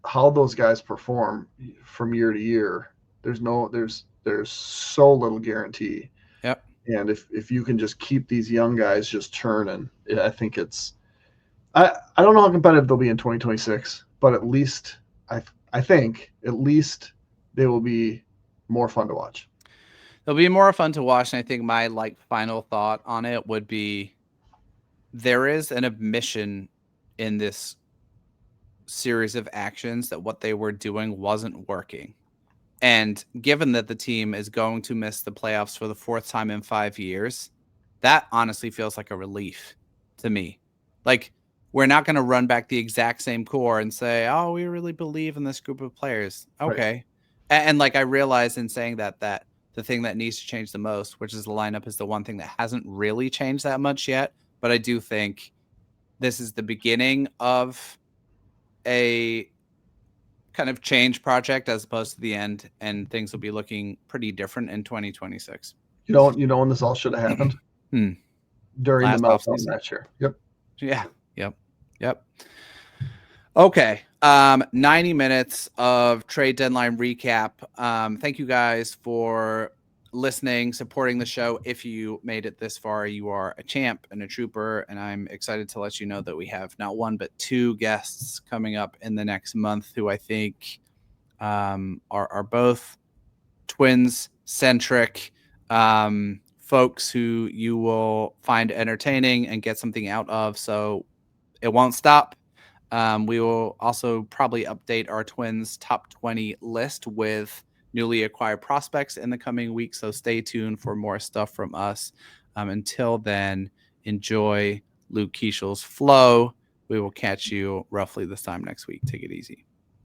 how those guys perform from year to year, there's so little guarantee. Yep. And if you can just keep these young guys just churning, I think it's I don't know how competitive they'll be in 2026, but at least I think at least they will be more fun to watch. It'll be more fun to watch, and I think my like final thought on it would be there is an admission in this series of actions that what they were doing wasn't working. And given that the team is going to miss the playoffs for the fourth time in 5 years, that honestly feels like a relief to me. Like, we're not going to run back the exact same core and say, oh, we really believe in this group of players. Okay. Right. And like, I realize in saying that the thing that needs to change the most, which is the lineup, is the one thing that hasn't really changed that much yet. But I do think this is the beginning of a kind of change project as opposed to the end, and things will be looking pretty different in 2026. You know when this all should have happened? During Last the meltdown that year. Yep. Yeah. Yep. Okay. 90 minutes of trade deadline recap. Thank you guys for listening, supporting the show. If you made it this far, you are a champ and a trooper, and I'm excited to let you know that we have not one but two guests coming up in the next month who I think are both Twins centric folks who you will find entertaining and get something out of. So it won't stop. We will also probably update our Twins top 20 list with newly acquired prospects in the coming weeks. So stay tuned for more stuff from us. Until then, enjoy Luke Keishel's flow. We will catch you roughly this time next week. Take it easy.